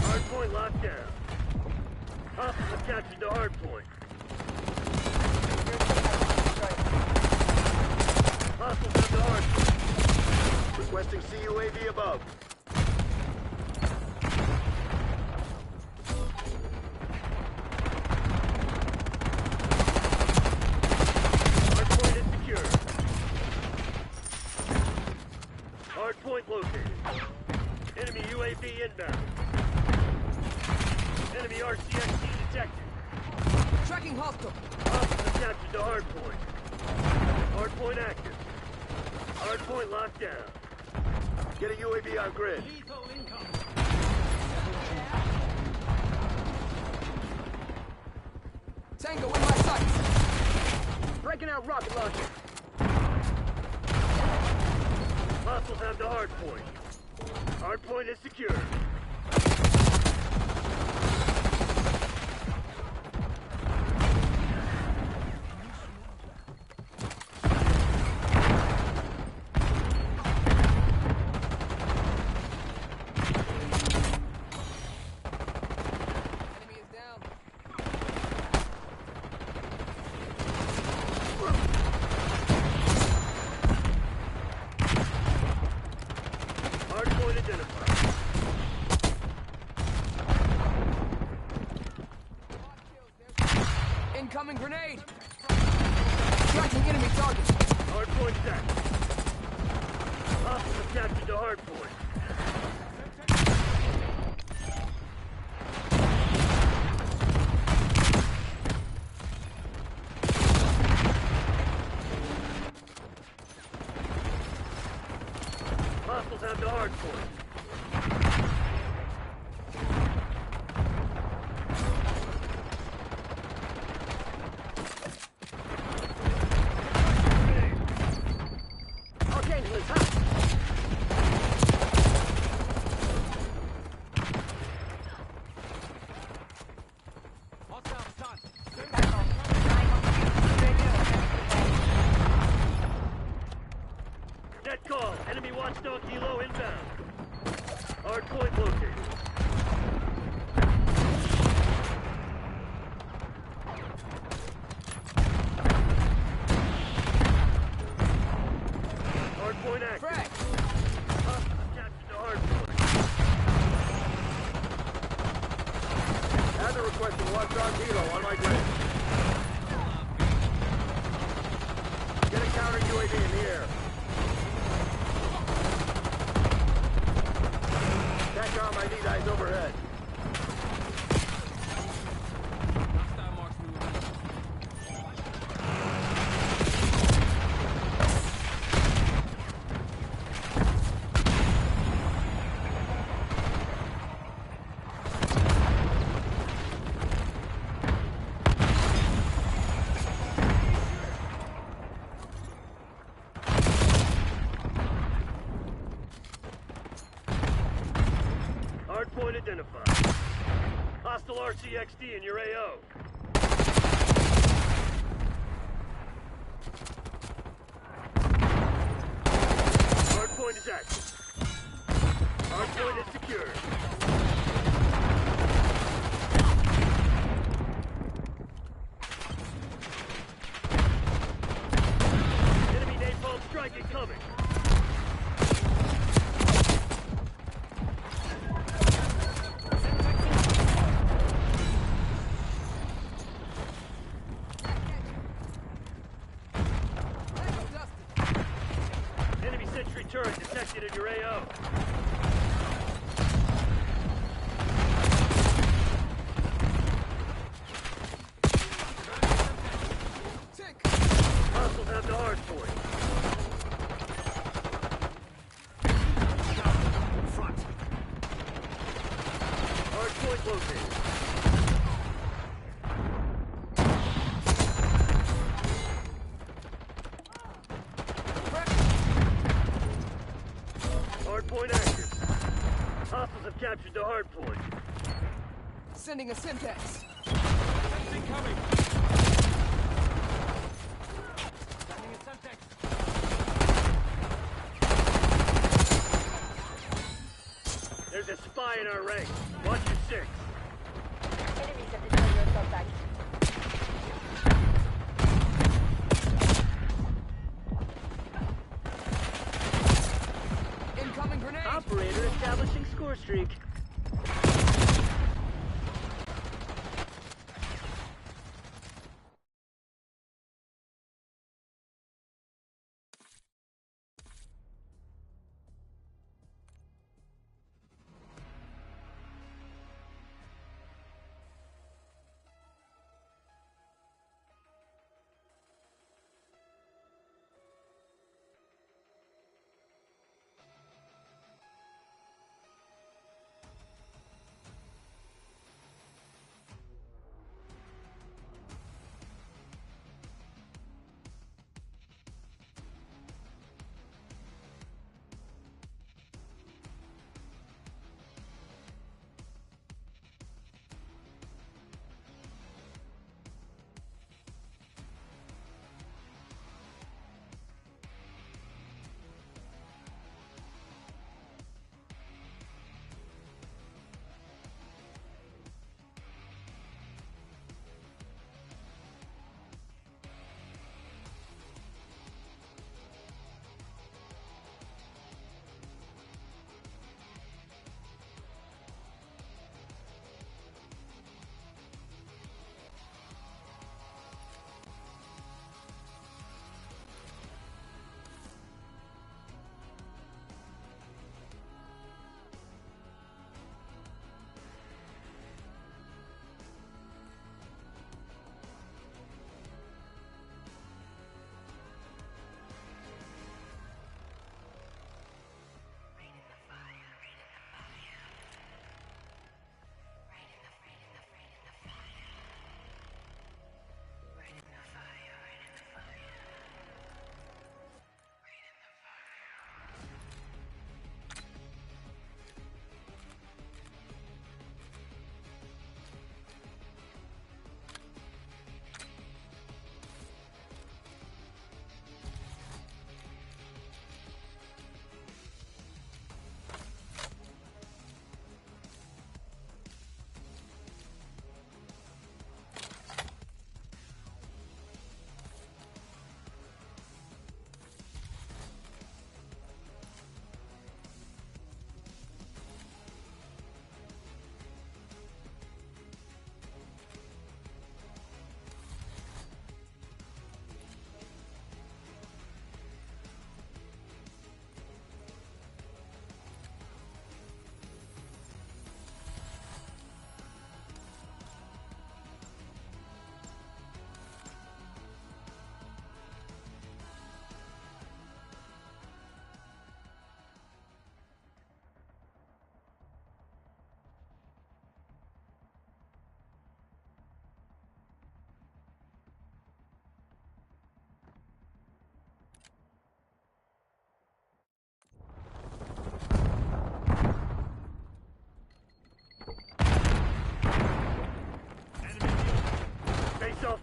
Hardpoint locked down. Hostiles have captured the hardpoint. Requesting CUAV above. Hardpoint is secure. Hardpoint located. Enemy UAV inbound. Enemy RCXD detected. Tracking hostile. Hostiles captured the hardpoint. Hardpoint active. Hardpoint locked down. Get a UAV on grid. Tango in my sights. Breaking out rocket launcher. Hostiles have the hardpoint. Hardpoint is secure. Enemy is down. Hardpoint identified. Incoming grenade. Tracking enemy target. Hardpoint set. Hostiles have captured the hardpoint. Hostiles have the hardpoint. Archangel is hot. Net call. Enemy watchdog helo inbound. Hardpoint located. Hardpoint active. Frag. Hostiles captured the hardpoint. Have the requesting watchdog helo on my grid. Get a counter UAV in the air. TACOM, I need eyes overhead. Hardpoint identified. Hostile RCXD in your AO. Hardpoint is active. Hardpoint is secured. Enemy napalm strike incoming. Enemy sentry turret detected in your AO. Tick. Hostiles have the hardpoint. Front. Hardpoint located. Hardpoint active. Hostiles have captured the hardpoint. Sending a Syntax. Sensing coming. Sending a Semtex. There's a spy in our ranks. Watch your six. Enemies have destroyed your assault bag. streak.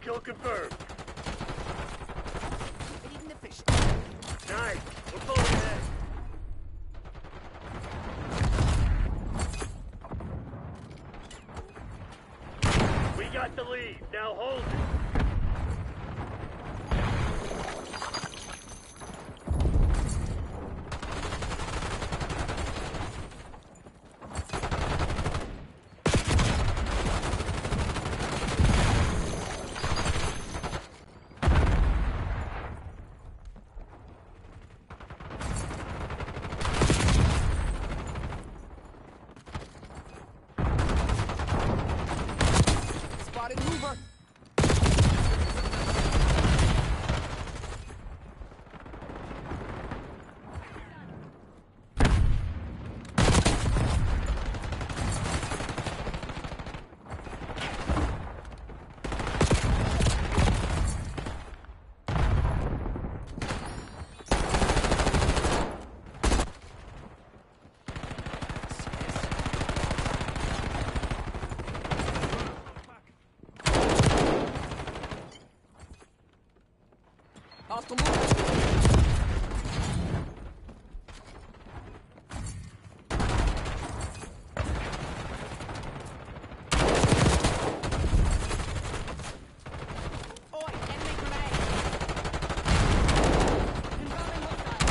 Kill confirmed. Eating the fish. Nice. We're pulling ahead. We got the lead. Now hold it. Spotted Hoover. Hostile movement. Oi, enemy grenade. Involving hostile.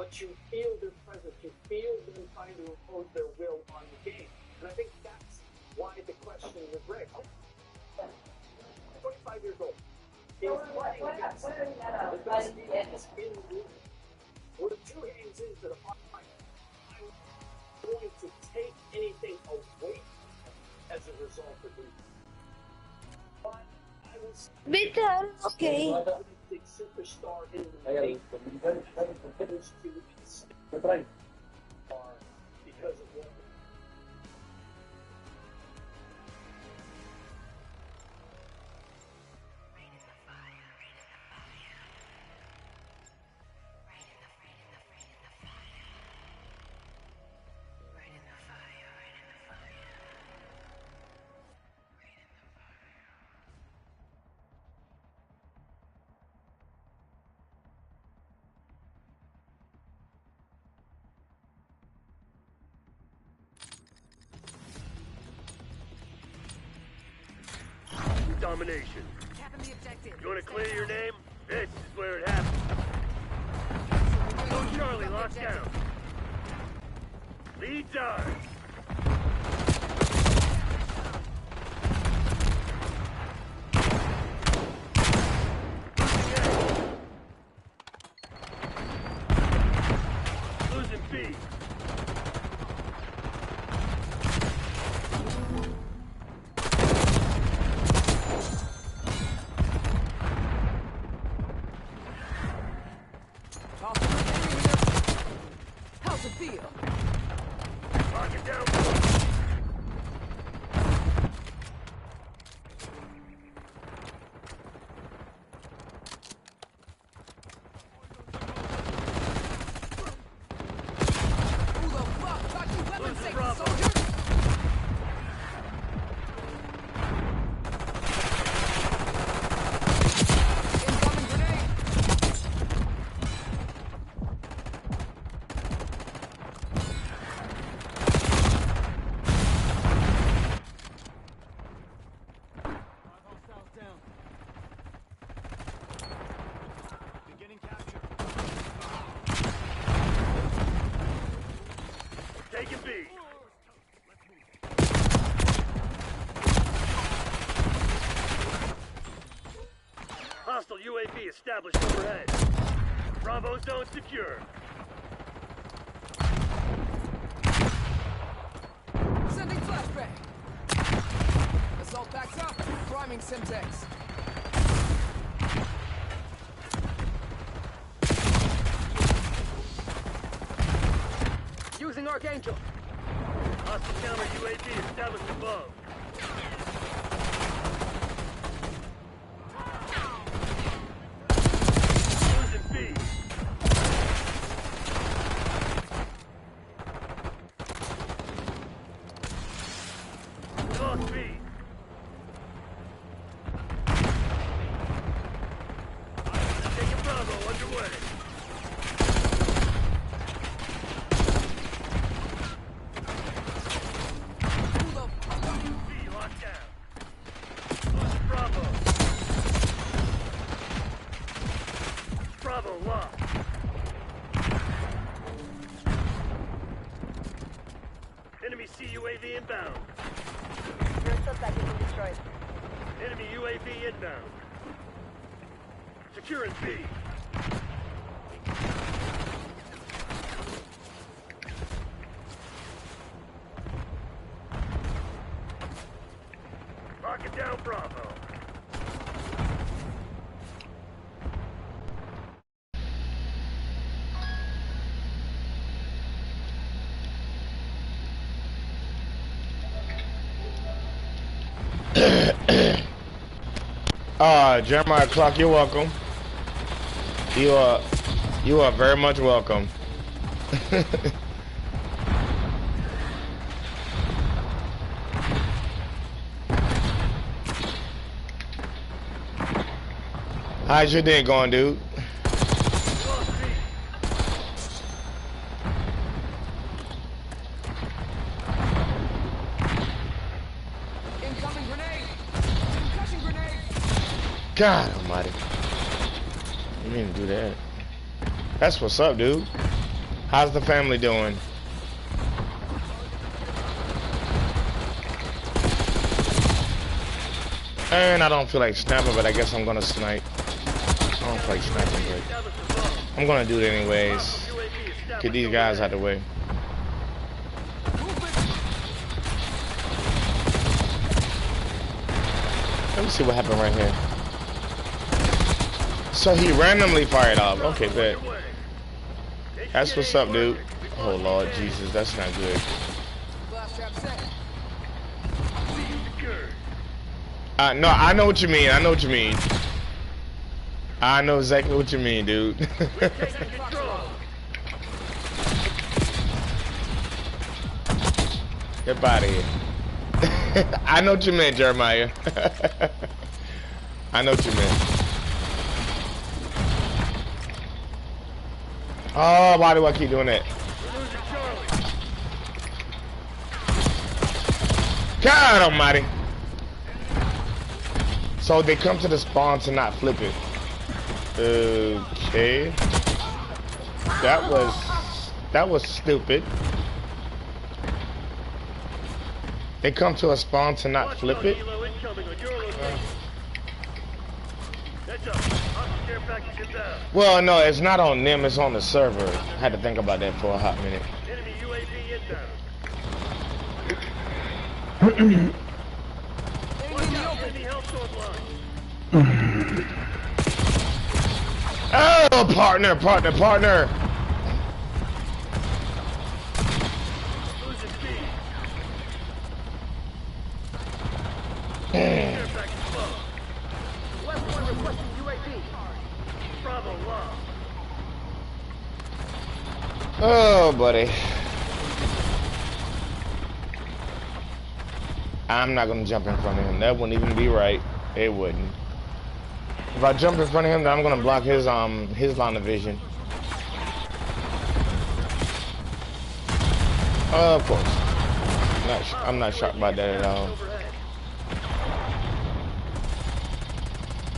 but you feel their presence. You feel them trying to impose their will on the game. And I think that's why the question was raised. 25 years old. He's playing against the best teams in the league. We're 2 games into the fight. I'm going to take anything away as a result of it. But I was okay. big superstar in the league. Those 2 are because of what. Domination. You want to clear your name? This is where it happens. Go Charlie, lock down. Leads ours. Losing B. How's it feel? Lock it down. Who the fuck got you weapon safety, soldier? Incoming grenade! Hostiles down. Beginning capture. Taking B. Hostile UAV established overhead. Bravo zone secure. Sending flashbang. Assault backs up. Priming Semtex. Using Archangel. Hostile counter UAV established above. Losing B. Lost B. Taking Bravo underway. Who the fuck got you? B locked down. Losing Bravo. Bravo locked. Enemy CUAV inbound. Your suspect has been destroyed. Enemy UAV inbound. Securing B. Lock it down, Bravo. Jeremiah Clark, you're welcome. You are very much welcome. How's your day going, dude? Incoming grenade! Concussion grenade! God almighty. You didn't do that. That's what's up, dude. How's the family doing? And I don't feel like sniping, but I guess I'm gonna snipe. I don't feel like sniping, but I'm gonna do it anyways. Get these guys out of the way. Let me see what happened right here. So he randomly fired off. Okay, bet. That's what's up, dude. Oh Lord Jesus, that's not good. No, I know what you mean. I know what you mean. I know exactly what you mean, dude. Get out of here. I know what you meant, Jeremiah. I know what you meant. Oh, why do I keep doing that? God almighty. So they come to the spawn to not flip it. Okay. That was stupid. They come to a spawn to not flip it. Well, no, it's not on them, it's on the server. I had to think about that for a hot minute. Oh, partner. Oh, buddy. I'm not gonna jump in front of him. That wouldn't even be right. It wouldn't. If I jump in front of him, then I'm gonna block his line of vision. Of course. I'm not shocked by that at all.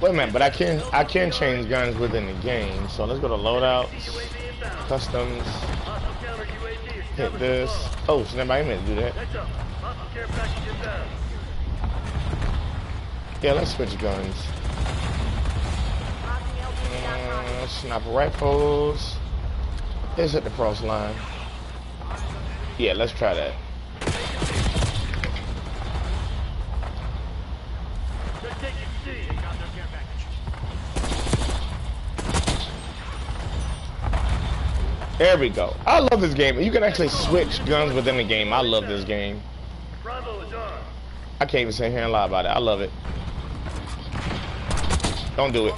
Wait a minute, but I can change guns within the game. So let's go to loadouts, customs, hit this. Oh, so nobody meant to do that. Yeah, let's switch guns. Sniper rifles. Let's hit the cross line. Yeah, let's try that. There we go. I love this game. You can actually switch guns within the game. I love this game. I can't even sit here and lie about it. I love it. Don't do it.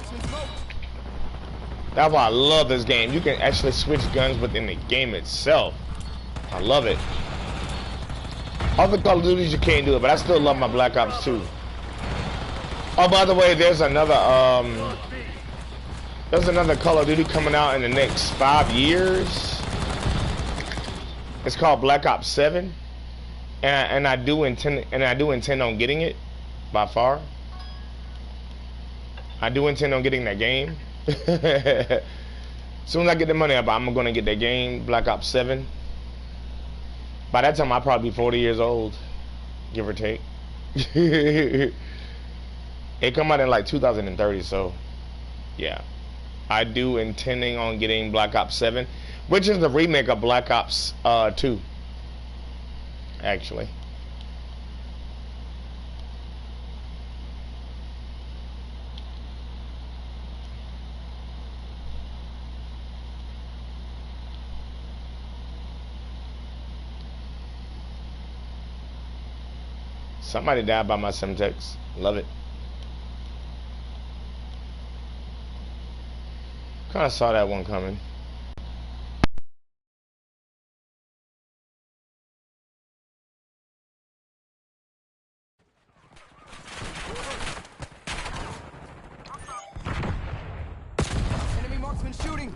That's why I love this game. You can actually switch guns within the game itself. I love it. Other Call of Duties you can't do it, but I still love my Black Ops 2. Oh, by the way, there's another Call of Duty coming out in the next 5 years. It's called Black Ops 7, and I do intend on getting it by far. I do intend on getting that game. As soon as I get the money up, I'm gonna get that game, Black Ops 7. By that time, I'll probably be 40 years old, give or take. It come out in like 2030, so yeah. I do intending on getting Black Ops 7, which is the remake of Black Ops 2, actually. Somebody died by my Semtex. Love it. Kind of saw that one coming. Enemy marksman shooting.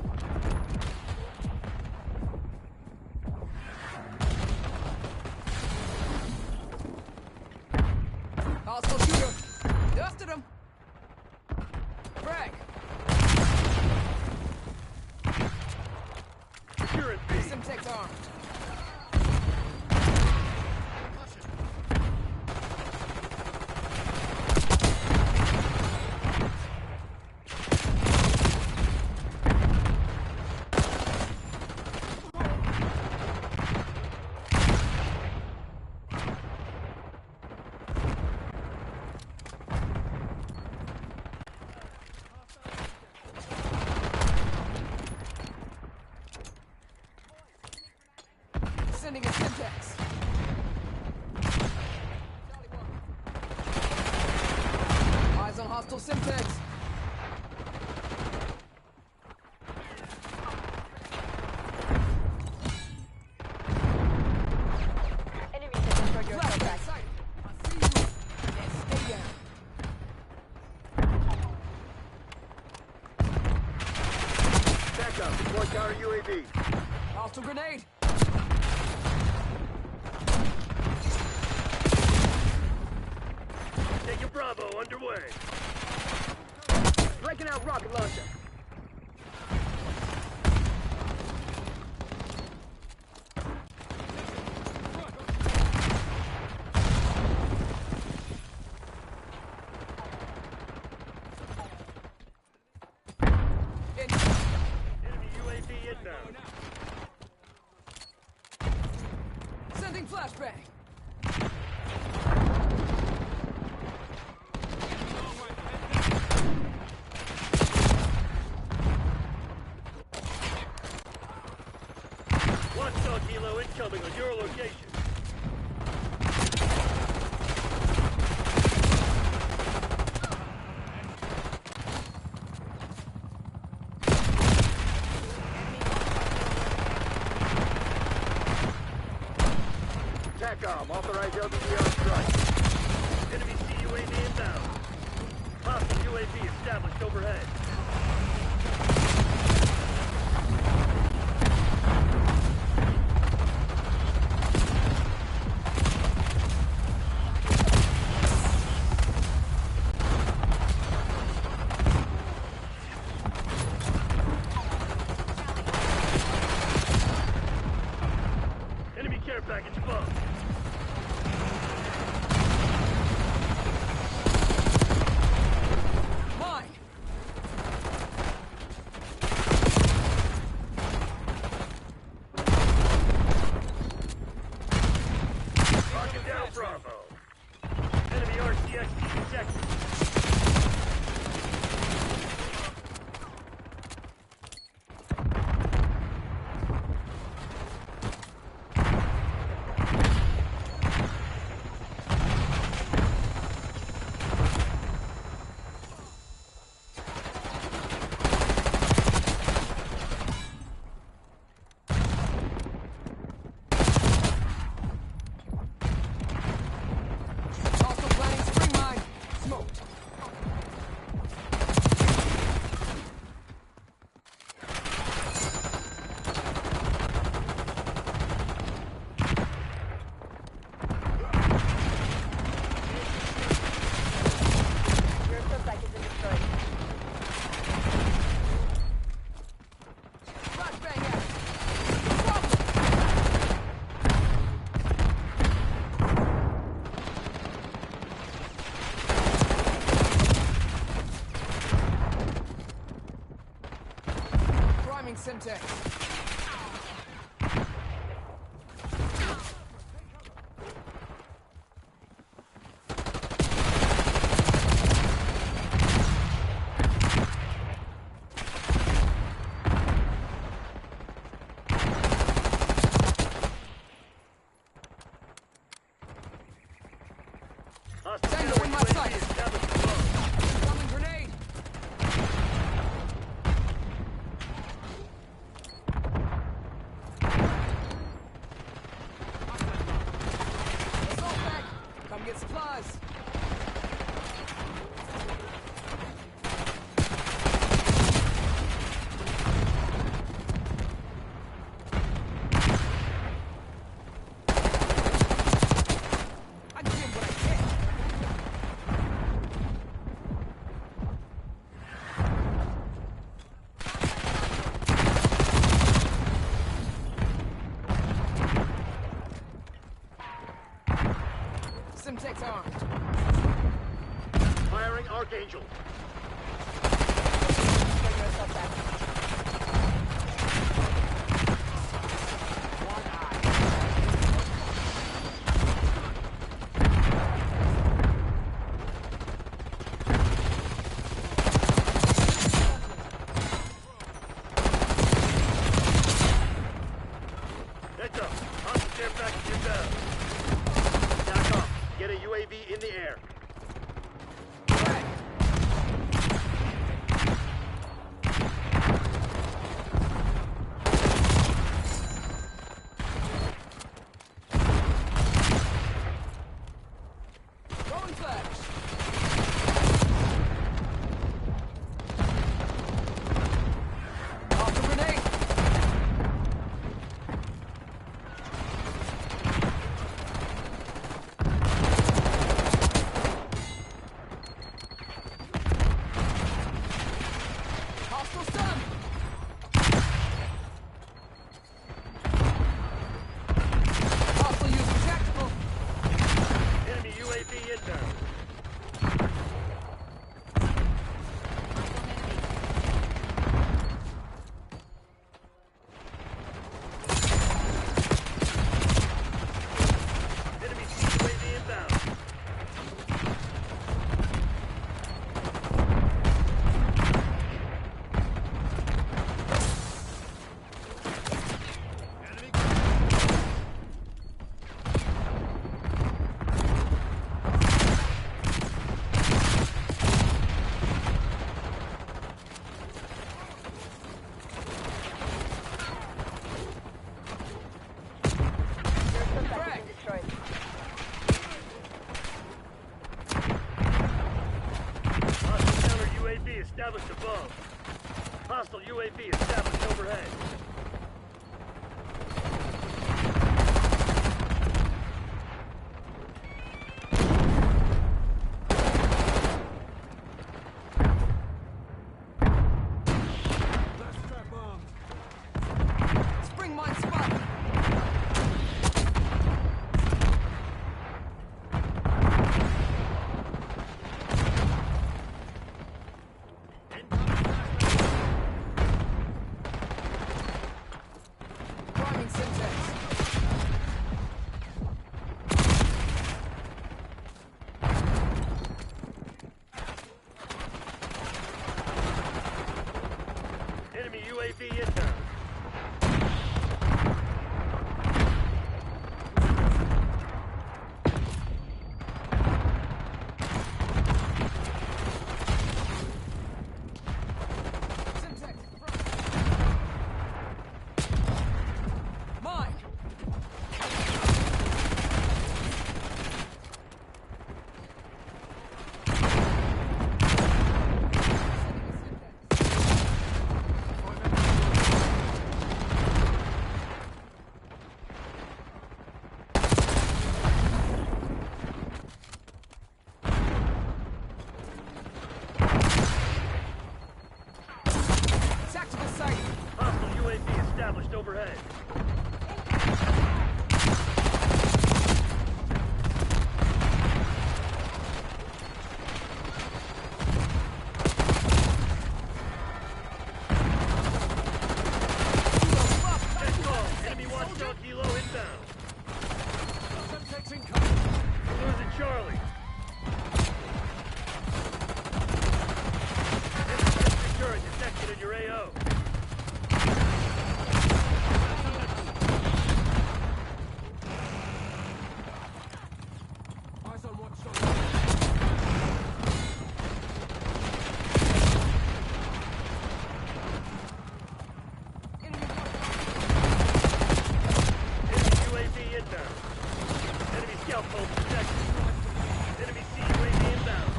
Hostile shooter. Dusted him. Frag. Sending a Simtex. Eyes on hostile Simtex. Enemies have destroyed your Flashback. contract. Sight. I see you. And stay down. Back up. Deploy counter UAV. Hostile grenade. Taking Bravo underway. Breaking out rocket launcher. Enemy UAV inbound. Sending flashbang. One star kilo incoming on your location. TACOM, authorized LBDR strike. Enemy CUAV inbound. Hostile UAV established overhead. Enemy care package above. Mine. Locking down Bravo. Enemy RCXD detected. Hostile planning spring mine. Smoked. Your contract has been destroyed. Flashbang out. Priming Simtex. Hostile Tango in my UAV sight. established above. Coming grenade. Assault pack. Come get supplies. I give what I can. Simtex armed. Firing Archangel. Bring yourself back. Heads up. Hostile care established overhead. Spring mine spot. Priming Syntax. Enemy UAV inbound. Syntax. Mine. Tactical sight. Hostile UAV established overhead. Check call. Enemy watchdog helo inbound. Syntax incoming. Losing Charlie. Enemy turret detected in your AO. Eyes on watchdog. Enemy UAV inbound. Enemy scout pulse detected. Enemy CUAV inbound.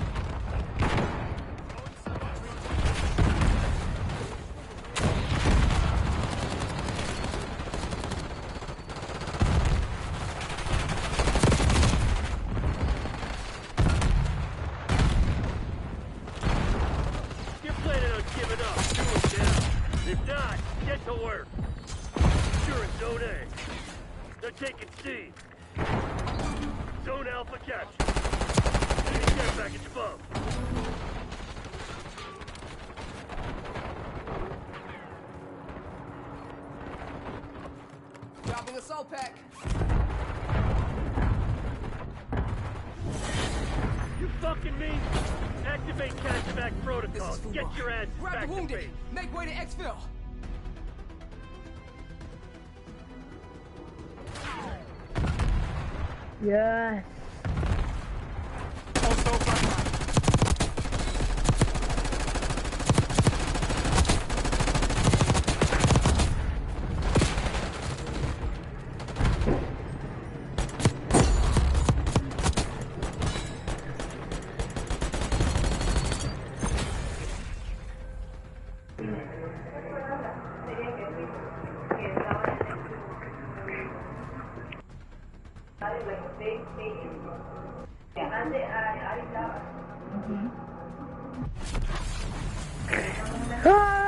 If you're planning on giving up, do it now. If not, get to work. Securing Zone A. They're taking C. Zone Alpha captured. Enemy care package above. Dropping assault pack. You fucking me? Activate Cash-Back protocol. Get your ass Grab back the to wounded. base. Make way to exfil. Yes. Ah!